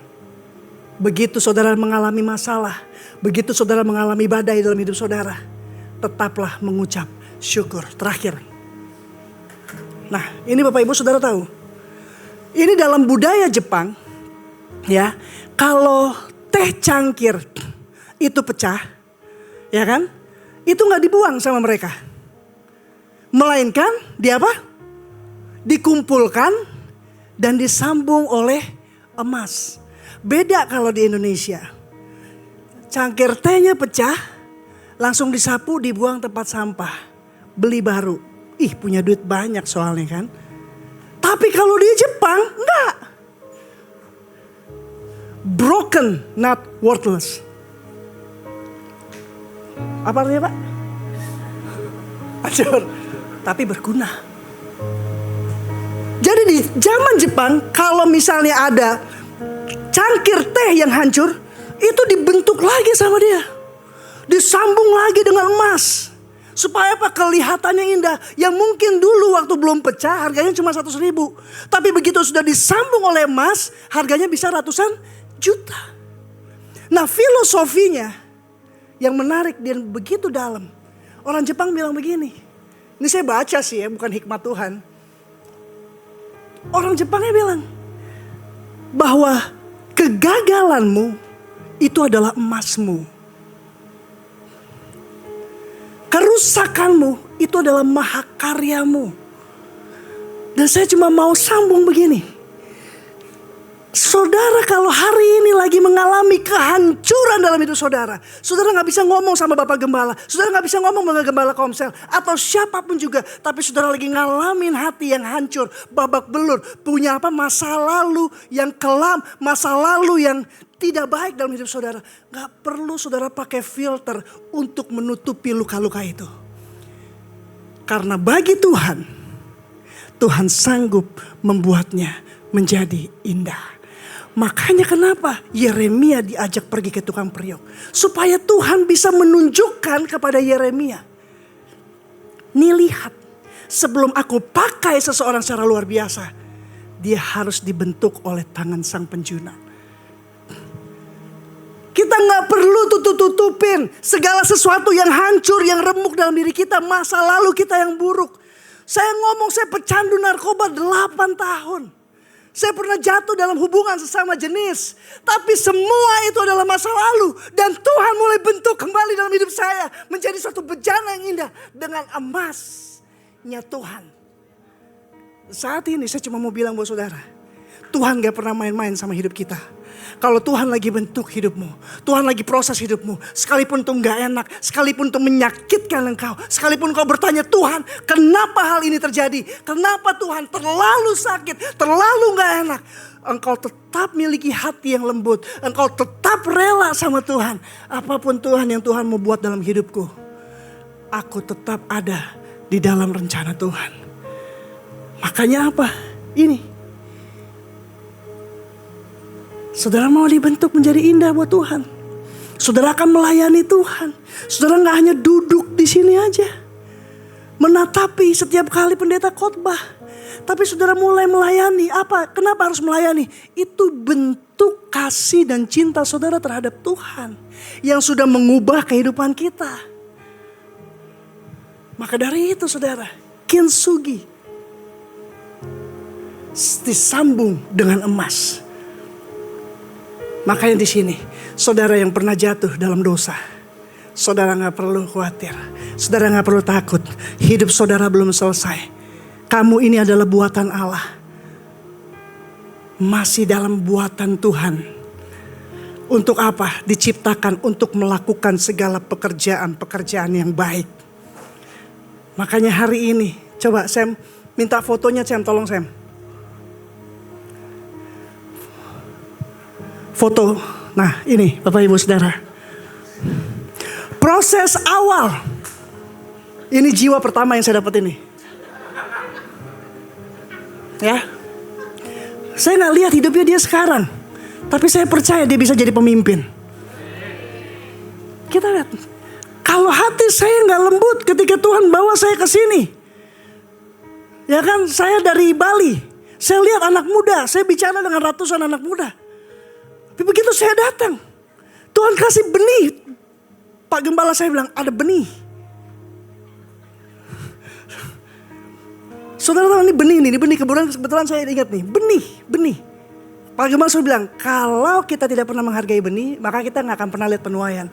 S4: begitu saudara mengalami masalah, begitu saudara mengalami badai dalam hidup saudara, tetaplah mengucap syukur. Terakhir. Nah, ini Bapak Ibu saudara tahu. Ini dalam budaya Jepang, ya, kalau teh cangkir itu pecah, ya kan? Itu gak dibuang sama mereka. Melainkan dikumpulkan dan disambung oleh emas. Beda kalau di Indonesia. Cangkir tehnya pecah, langsung disapu, dibuang tempat sampah. Beli baru. Punya duit banyak soalnya kan. Tapi kalau di Jepang enggak. Broken, not worthless. Apa artinya Pak? Hancur, tapi berguna. Jadi di zaman Jepang, kalau misalnya ada cangkir teh yang hancur, itu dibentuk lagi sama dia. Disambung lagi dengan emas. Supaya apa? Kelihatannya indah. Yang mungkin dulu waktu belum pecah harganya cuma 100.000. Tapi begitu sudah disambung oleh emas, harganya bisa ratusan juta. Nah filosofinya yang menarik dan begitu dalam. Orang Jepang bilang begini. Ini saya baca sih ya, bukan hikmat Tuhan. Orang Jepangnya bilang bahwa kegagalanmu itu adalah emasmu. Kerusakanmu itu adalah mahakaryamu. Dan saya cuma mau sambung begini. Saudara kalau hari ini lagi mengalami kehancuran dalam hidup saudara. Saudara gak bisa ngomong sama Bapak Gembala. Saudara gak bisa ngomong sama Gembala Komsel. Atau siapapun juga. Tapi saudara lagi ngalamin hati yang hancur. Babak belur. Punya masa lalu yang kelam. Masa lalu yang tidak baik dalam hidup saudara. Gak perlu saudara pakai filter untuk menutupi luka-luka itu. Karena bagi Tuhan, Tuhan sanggup membuatnya menjadi indah. Makanya kenapa Yeremia diajak pergi ke tukang periuk. Supaya Tuhan bisa menunjukkan kepada Yeremia. Nih lihat, sebelum aku pakai seseorang secara luar biasa, dia harus dibentuk oleh tangan sang penjuna. Kita gak perlu tutupin segala sesuatu yang hancur, yang remuk dalam diri kita. Masa lalu kita yang buruk. Saya ngomong saya pecandu narkoba 8 tahun. Saya pernah jatuh dalam hubungan sesama jenis. Tapi semua itu adalah masa lalu. Dan Tuhan mulai bentuk kembali dalam hidup saya. Menjadi suatu bejana yang indah. Dengan emasnya Tuhan. Saat ini saya cuma mau bilang buat saudara. Tuhan gak pernah main-main sama hidup kita. Kalau Tuhan lagi bentuk hidupmu. Tuhan lagi proses hidupmu. Sekalipun itu gak enak. Sekalipun itu menyakitkan engkau. Sekalipun kau bertanya, Tuhan kenapa hal ini terjadi? Kenapa Tuhan terlalu sakit? Terlalu gak enak? Engkau tetap miliki hati yang lembut. Engkau tetap rela sama Tuhan. Apapun Tuhan yang Tuhan mau buat dalam hidupku. Aku tetap ada di dalam rencana Tuhan. Makanya apa? Ini. Saudara mau dibentuk menjadi indah buat Tuhan. Saudara akan melayani Tuhan. Saudara gak hanya duduk di sini aja. Menatapi setiap kali pendeta khotbah. Tapi saudara mulai melayani. Apa? Kenapa harus melayani? Itu bentuk kasih dan cinta saudara terhadap Tuhan. Yang sudah mengubah kehidupan kita. Maka dari itu saudara. Kintsugi disambung dengan emas. Makanya di sini, saudara yang pernah jatuh dalam dosa, saudara gak perlu khawatir, saudara gak perlu takut, hidup saudara belum selesai. Kamu ini adalah buatan Allah, masih dalam buatan Tuhan. Untuk apa? Diciptakan untuk melakukan segala pekerjaan-pekerjaan yang baik. Makanya hari ini, coba Sam, minta fotonya Sam, tolong Sam. Foto, nah ini Bapak Ibu Saudara. Proses awal. Ini jiwa pertama yang saya dapat ini. Ya. Saya gak lihat hidupnya dia sekarang. Tapi saya percaya dia bisa jadi pemimpin. Kita lihat. Kalau hati saya gak lembut ketika Tuhan bawa saya ke sini. Ya kan, saya dari Bali. Saya lihat anak muda, saya bicara dengan ratusan anak muda. Tapi begitu saya datang, Tuhan kasih benih. Pak Gembala saya bilang, ada benih. Saudara tahu ini benih nih, ini benih kebetulan saya ingat nih, benih. Pak Gembala saya bilang, kalau kita tidak pernah menghargai benih, maka kita gak akan pernah lihat penuaian.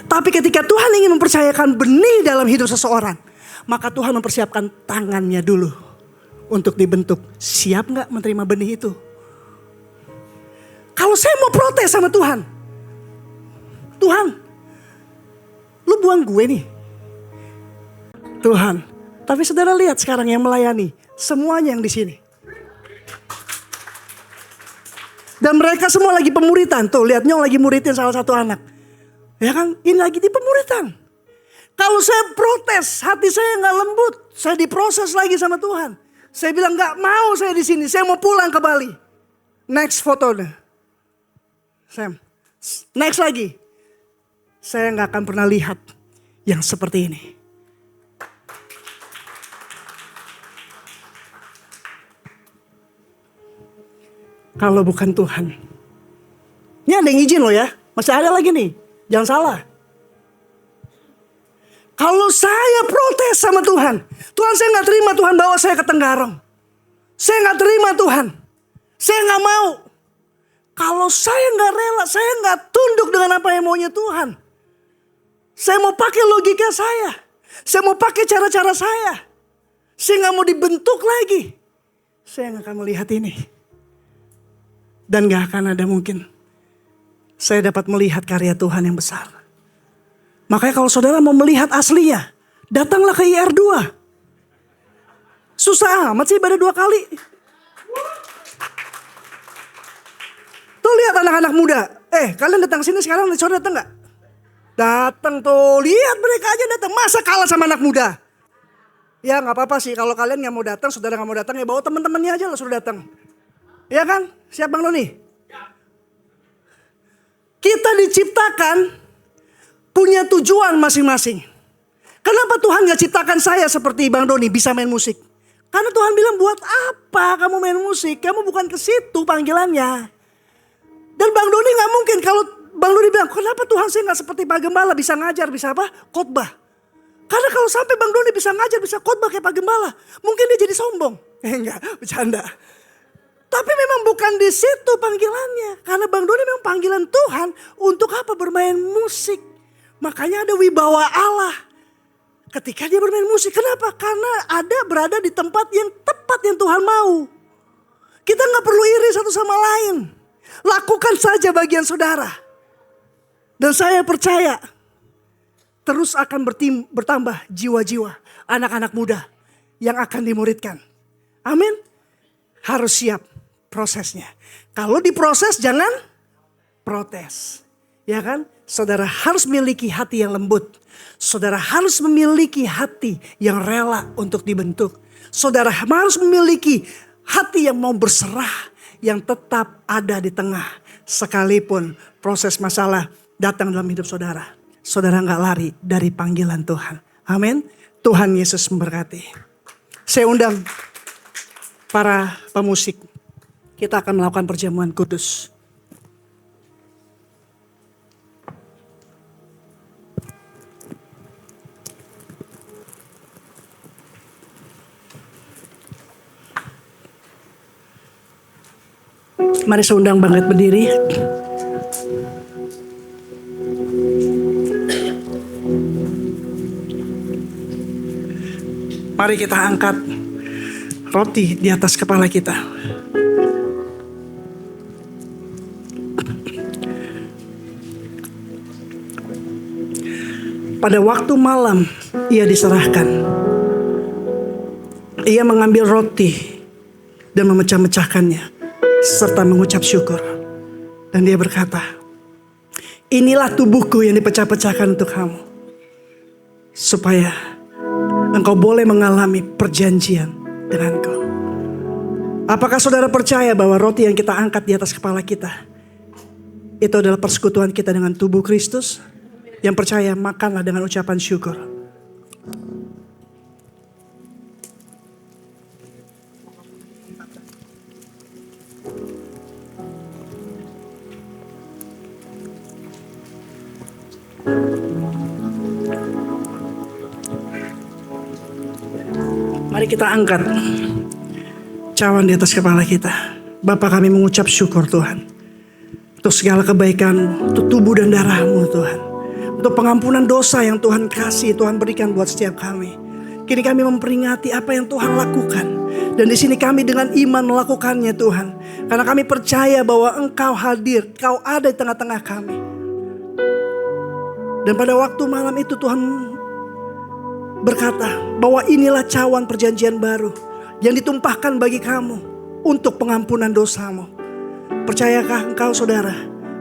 S4: Tapi ketika Tuhan ingin mempercayakan benih dalam hidup seseorang, maka Tuhan mempersiapkan tangannya dulu untuk dibentuk. Siap gak menerima benih itu? Kalau saya mau protes sama Tuhan. Tuhan, lu buang gue nih. Tuhan, tapi saudara lihat sekarang yang melayani. Semuanya yang di sini. Dan mereka semua lagi pemuritan. Tuh lihat Nyong lagi muridin salah satu anak. Ya kan, ini lagi di pemuritan. Kalau saya protes, hati saya gak lembut. Saya diproses lagi sama Tuhan. Saya bilang gak mau saya di sini. Saya mau pulang ke Bali. Next fotonya. Sam, next lagi. Saya gak akan pernah lihat yang seperti ini. Kalau bukan Tuhan. Ini ada yang izin loh ya. Masih ada lagi nih. Jangan salah. Kalau saya protes sama Tuhan. Tuhan saya gak terima Tuhan bawa saya ke Tenggarong. Saya gak terima Tuhan. Saya gak mau. Kalau saya gak rela, saya gak tunduk dengan apa yang maunya Tuhan. Saya mau pakai logika saya. Saya mau pakai cara-cara saya. Saya gak mau dibentuk lagi. Saya gak akan melihat ini. Dan gak akan ada mungkin saya dapat melihat karya Tuhan yang besar. Makanya kalau saudara mau melihat aslinya, datanglah ke IR2. Susah amat sih ibadah 2 kali. Tuh lihat anak-anak muda. Kalian datang sini sekarang, saudara datang gak? Datang tuh, lihat mereka aja datang. Masa kalah sama anak muda? Ya gak apa-apa sih, kalau kalian gak mau datang, saudara gak mau datang, ya bawa teman-temannya aja lah suruh datang. Ya kan? Siap Bang Doni? Kita diciptakan punya tujuan masing-masing. Kenapa Tuhan gak ciptakan saya seperti Bang Doni bisa main musik? Karena Tuhan bilang, buat apa kamu main musik? Kamu bukan ke situ panggilannya. Dan Bang Doni gak mungkin kalau Bang Doni bilang, kenapa Tuhan saya gak seperti Pak Gembala bisa ngajar, bisa apa? Khotbah. Karena kalau sampai Bang Doni bisa ngajar, bisa khotbah kayak Pak Gembala, mungkin dia jadi sombong. Enggak, bercanda. Tapi memang bukan di situ panggilannya. Karena Bang Doni memang panggilan Tuhan untuk apa? Bermain musik. Makanya ada wibawa Allah ketika dia bermain musik. Kenapa? Karena ada berada di tempat yang tepat yang Tuhan mau. Kita gak perlu iri satu sama lain. Lakukan saja bagian saudara. Dan saya percaya terus akan bertambah jiwa-jiwa anak-anak muda yang akan dimuridkan. Amin. Harus siap prosesnya. Kalau diproses jangan protes. Ya kan? Saudara harus memiliki hati yang lembut. Saudara harus memiliki hati yang rela untuk dibentuk. Saudara harus memiliki hati yang mau berserah. Yang tetap ada di tengah. Sekalipun proses masalah datang dalam hidup saudara. Saudara gak lari dari panggilan Tuhan. Amin. Tuhan Yesus memberkati. Saya undang para pemusik. Kita akan melakukan perjamuan kudus. Mari saya undang bangkit berdiri. Mari kita angkat roti di atas kepala kita. Pada waktu malam ia diserahkan. Ia mengambil roti dan memecah-mecahkannya serta mengucap syukur. Dan dia berkata, inilah tubuhku yang dipecah-pecahkan untuk kamu. Supaya engkau boleh mengalami perjanjian denganku. Apakah saudara percaya bahwa roti yang kita angkat di atas kepala kita itu adalah persekutuan kita dengan tubuh Kristus? Yang percaya makanlah dengan ucapan syukur. Mari kita angkat cawan di atas kepala kita. Bapa, kami mengucap syukur Tuhan. Untuk segala kebaikan, untuk tubuh dan darah-Mu Tuhan. Untuk pengampunan dosa yang Tuhan kasih, Tuhan berikan buat setiap kami. Kini kami memperingati apa yang Tuhan lakukan. Dan di sini kami dengan iman melakukannya Tuhan. Karena kami percaya bahwa Engkau hadir, Engkau ada di tengah-tengah kami. Dan pada waktu malam itu Tuhan berkata bahwa inilah cawan perjanjian baru yang ditumpahkan bagi kamu untuk pengampunan dosamu. Percayakah engkau saudara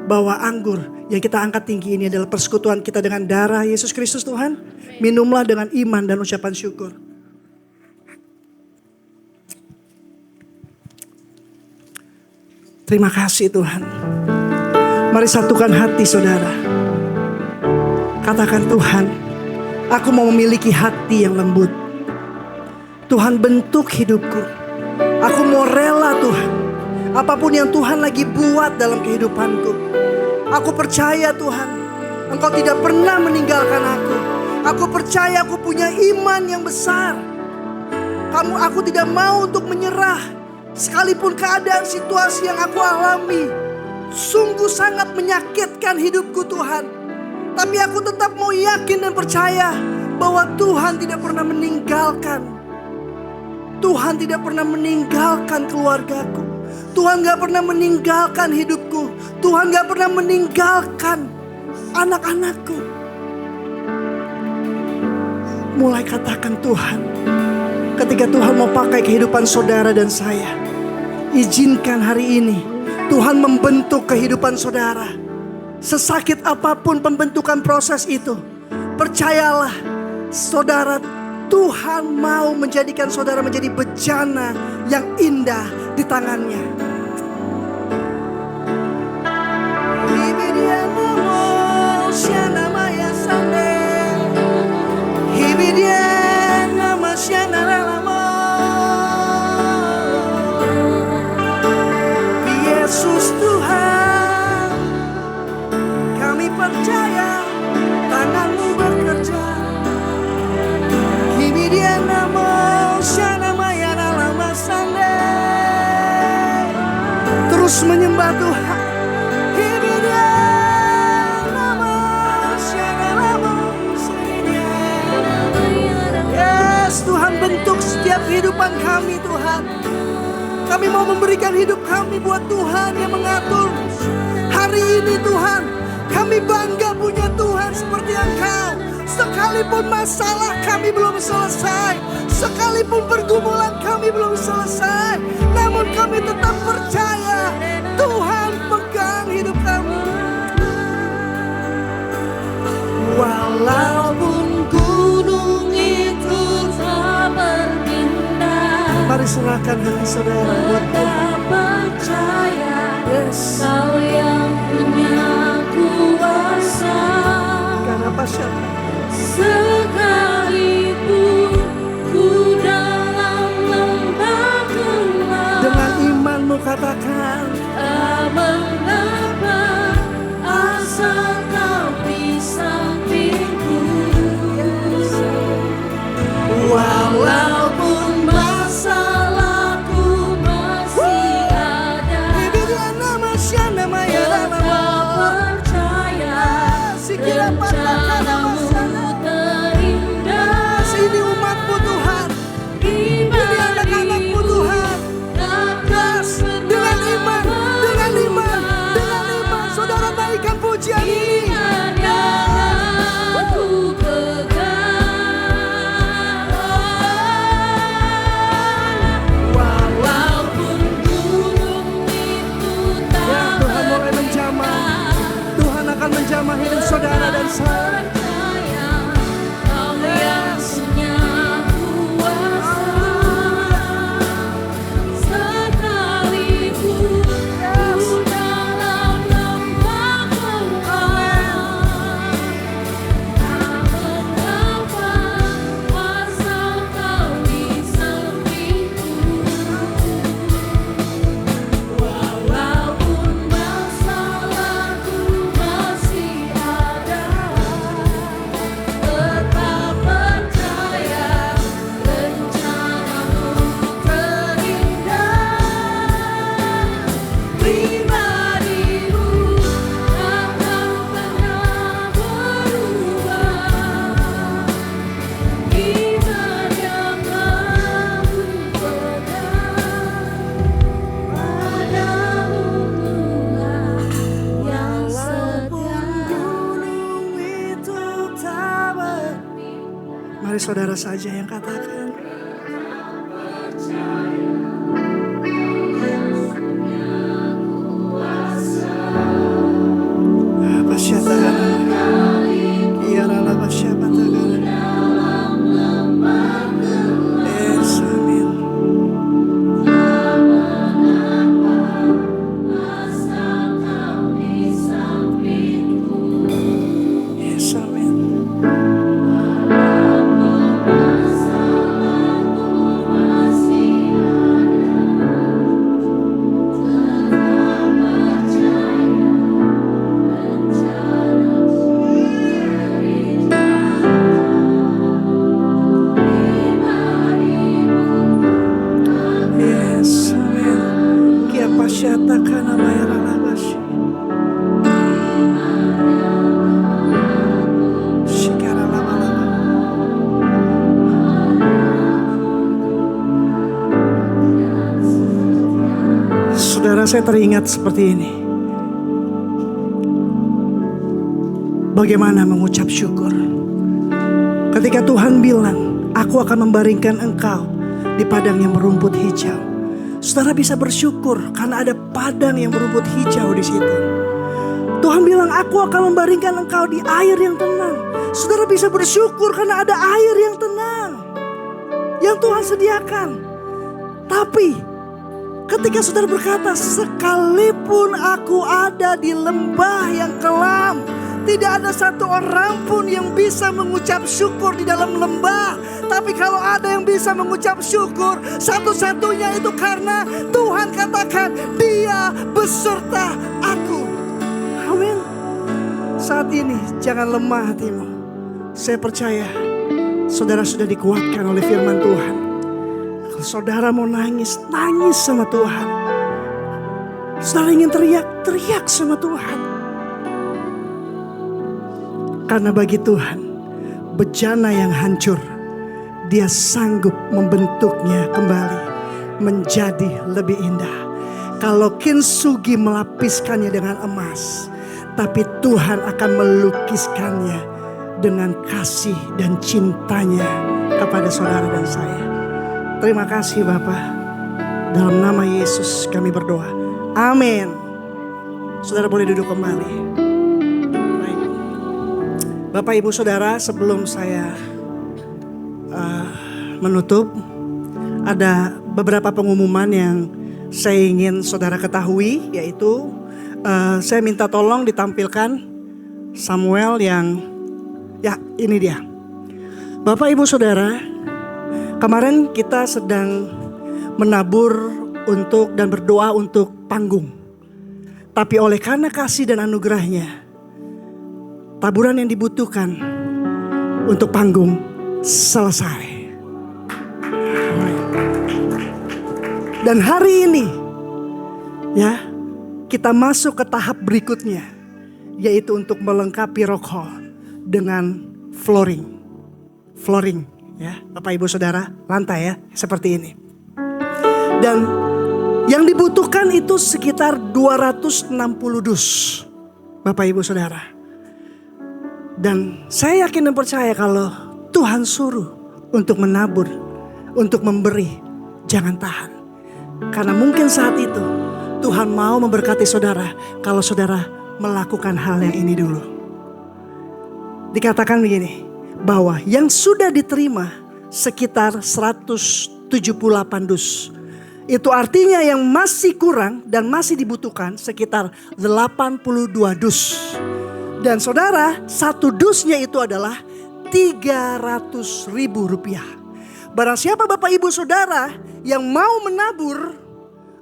S4: bahwa anggur yang kita angkat tinggi ini adalah persekutuan kita dengan darah Yesus Kristus Tuhan? Minumlah dengan iman dan ucapan syukur. Terima kasih Tuhan. Mari satukan hati saudara. Katakan, Tuhan, aku mau memiliki hati yang lembut. Tuhan, bentuk hidupku. Aku mau rela Tuhan. Apapun yang Tuhan lagi buat dalam kehidupanku. Aku percaya Tuhan, Engkau tidak pernah meninggalkan aku. Aku percaya aku punya iman yang besar. Aku tidak mau untuk menyerah. Sekalipun keadaan situasi yang aku alami sungguh sangat menyakitkan hidupku Tuhan. Tapi aku tetap mau yakin dan percaya bahwa Tuhan tidak pernah meninggalkan. Tuhan tidak pernah meninggalkan keluargaku. Tuhan gak pernah meninggalkan hidupku. Tuhan gak pernah meninggalkan anak-anakku. Mulai katakan Tuhan, ketika Tuhan mau pakai kehidupan saudara dan saya, izinkan hari ini Tuhan membentuk kehidupan saudara. Sesakit apapun pembentukan proses itu, percayalah saudara, Tuhan mau menjadikan saudara menjadi bejana yang indah di tangannya. Yesus Tuhan, kami percaya tangan-Mu bekerja. Terus menyembah Tuhan. Yes, Tuhan bentuk setiap kehidupan kami Tuhan. Kami mau memberikan hidup kami buat Tuhan yang mengatur. Hari ini Tuhan, kami bangga punya Tuhan seperti Engkau. Sekalipun masalah kami belum selesai, sekalipun pergumulan kami belum selesai, namun kami tetap percaya Tuhan pegang hidup kami. Walaupun gunung itu tak berpindah, mari serahkan hati saudara buat Tuhan. Percaya, yes, Kau yang punya kuasa. Karena siapa? Sekalipun ku dalam lembah gelap, dengan imanmu katakan, tak mengapa asal Kau di sampingku. Walaupun masalahku masih ada, tetap percaya rencanamu. Ini umatmu Tuhan, ini anak-anakmu Tuhan. Dengan iman, dengan iman, dengan iman, saudara naikkan pujian ini. Walaupun gunung itu tak Tuhan mulai menjamah, Tuhan akan menjamah hidup saudara dan saya. Mari saudara saja yang katakan. Apa siapa Iaralah siapa tangan. Yes, amin. Yes, amin. Saudara, saya teringat seperti ini. Bagaimana mengucap syukur. Ketika Tuhan bilang, aku akan membaringkan engkau di padang yang berumput hijau. Saudara bisa bersyukur karena ada padang yang berumput hijau di situ. Tuhan bilang, aku akan membaringkan engkau di air yang tenang. Saudara bisa bersyukur karena ada air yang tenang yang Tuhan sediakan. Tapi ketika saudara berkata, sekalipun aku ada di lembah yang kelam, tidak ada satu orang pun yang bisa mengucap syukur di dalam lembah. Tapi kalau ada yang bisa mengucap syukur, satu-satunya itu karena Tuhan katakan, Dia beserta aku. Amin. Saat ini jangan lemah hatimu. Saya percaya saudara sudah dikuatkan oleh firman Tuhan. Kalau saudara mau nangis, nangis sama Tuhan. Saudara ingin teriak, teriak sama Tuhan. Karena bagi Tuhan, bejana yang hancur, Dia sanggup membentuknya kembali menjadi lebih indah. Kalau kintsugi melapiskannya dengan emas, tapi Tuhan akan melukiskannya dengan kasih dan cintanya kepada saudara dan saya. Terima kasih Bapa. Dalam nama Yesus kami berdoa. Amin. Saudara boleh duduk kembali. Bapak Ibu Saudara, sebelum saya menutup, ada beberapa pengumuman yang saya ingin saudara ketahui, yaitu saya minta tolong ditampilkan Samuel yang, ya ini dia. Bapak Ibu Saudara, kemarin kita sedang menabur untuk dan berdoa untuk panggung. Tapi oleh karena kasih dan anugerahnya, taburan yang dibutuhkan untuk panggung selesai. Dan hari ini ya, kita masuk ke tahap berikutnya, yaitu untuk melengkapi rock hall dengan flooring ya, Bapak Ibu Saudara, lantai ya, seperti ini. Dan yang dibutuhkan itu sekitar 260 dus, Bapak Ibu Saudara. Dan saya yakin dan percaya kalau Tuhan suruh untuk menabur, untuk memberi, jangan tahan. Karena mungkin saat itu Tuhan mau memberkati saudara kalau saudara melakukan hal yang ini dulu. Dikatakan begini, bahwa yang sudah diterima sekitar 178 dus. Itu artinya yang masih kurang dan masih dibutuhkan sekitar 82 dus. Dan saudara, satu dusnya itu adalah 300.000 rupiah. Barang siapa Bapak Ibu Saudara yang mau menabur,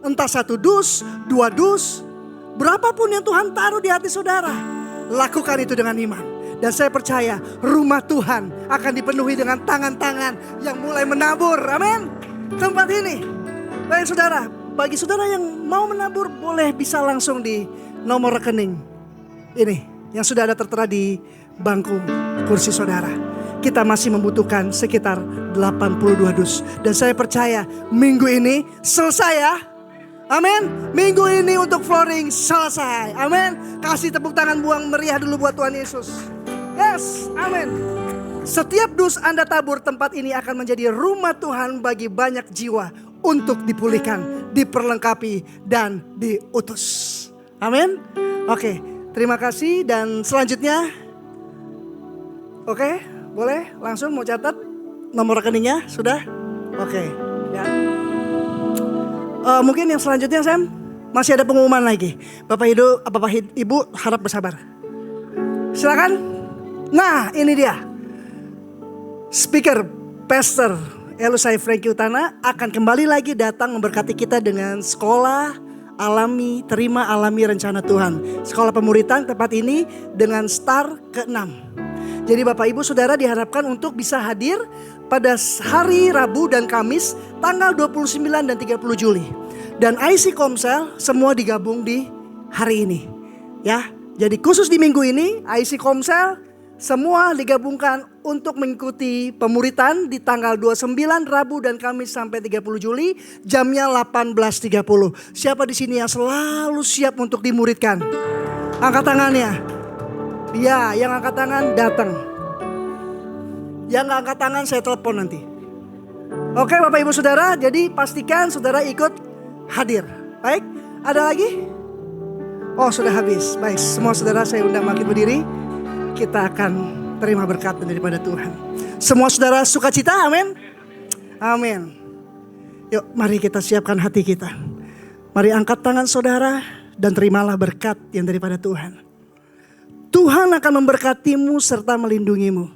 S4: entah 1 dus, 2 dus, berapapun yang Tuhan taruh di hati saudara, lakukan itu dengan iman. Dan saya percaya rumah Tuhan akan dipenuhi dengan tangan-tangan yang mulai menabur. Amin. Tempat ini. Baik saudara, bagi saudara yang mau menabur boleh bisa langsung di nomor rekening ini yang sudah ada tertera di bangku kursi saudara. Kita masih membutuhkan sekitar 82 dus. Dan saya percaya minggu ini selesai ya. Amin. Minggu ini untuk flooring selesai. Amin. Kasih tepuk tangan buang meriah dulu buat Tuhan Yesus. Yes, amin. Setiap dus Anda tabur, tempat ini akan menjadi rumah Tuhan bagi banyak jiwa untuk dipulihkan, diperlengkapi dan diutus. Amin. Oke. Terima kasih dan selanjutnya, oke, boleh langsung mau catat nomor rekeningnya sudah, oke, ya. Mungkin yang selanjutnya Sam masih ada pengumuman lagi. Bapak Ibu harap bersabar. Silakan. Nah ini dia, speaker Pastor Elusai Franky Utana akan kembali lagi datang memberkati kita dengan sekolah terima alami rencana Tuhan. Sekolah pemuritan tempat ini dengan star ke-6. Jadi Bapak Ibu Saudara diharapkan untuk bisa hadir pada hari Rabu dan Kamis tanggal 29 dan 30 Juli. Dan IC Komsel semua digabung di hari ini. Ya, jadi khusus di minggu ini IC Komsel semua digabungkan untuk mengikuti pemuritan di tanggal 29 Rabu dan Kamis sampai 30 Juli jamnya 18.30. Siapa di sini yang selalu siap untuk dimuridkan? Angkat tangannya. Ya, yang angkat tangan datang. Yang gak angkat tangan saya telepon nanti. Oke Bapak Ibu Saudara, jadi pastikan saudara ikut hadir. Baik, ada lagi? Oh sudah habis. Baik, semua saudara saya undang bangkit berdiri. Kita akan terima berkat daripada Tuhan. Semua saudara sukacita, amin. Amin. Yuk mari kita siapkan hati kita. Mari angkat tangan saudara dan terimalah berkat yang daripada Tuhan. Tuhan akan memberkatimu serta melindungimu.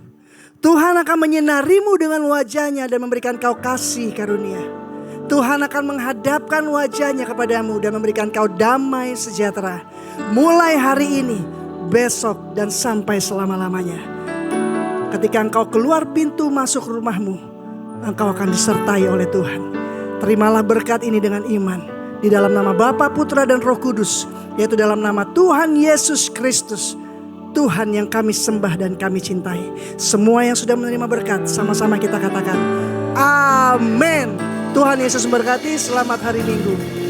S4: Tuhan akan menyinarimu dengan wajahnya dan memberikan kau kasih karunia. Tuhan akan menghadapkan wajahnya kepadamu dan memberikan kau damai sejahtera. Mulai hari ini, besok dan sampai selama-lamanya. Ketika engkau keluar pintu masuk rumahmu, engkau akan disertai oleh Tuhan. Terimalah berkat ini dengan iman. Di dalam nama Bapa, Putra dan Roh Kudus. Yaitu dalam nama Tuhan Yesus Kristus. Tuhan yang kami sembah dan kami cintai. Semua yang sudah menerima berkat, sama-sama kita katakan amin. Tuhan Yesus memberkati. Selamat hari Minggu.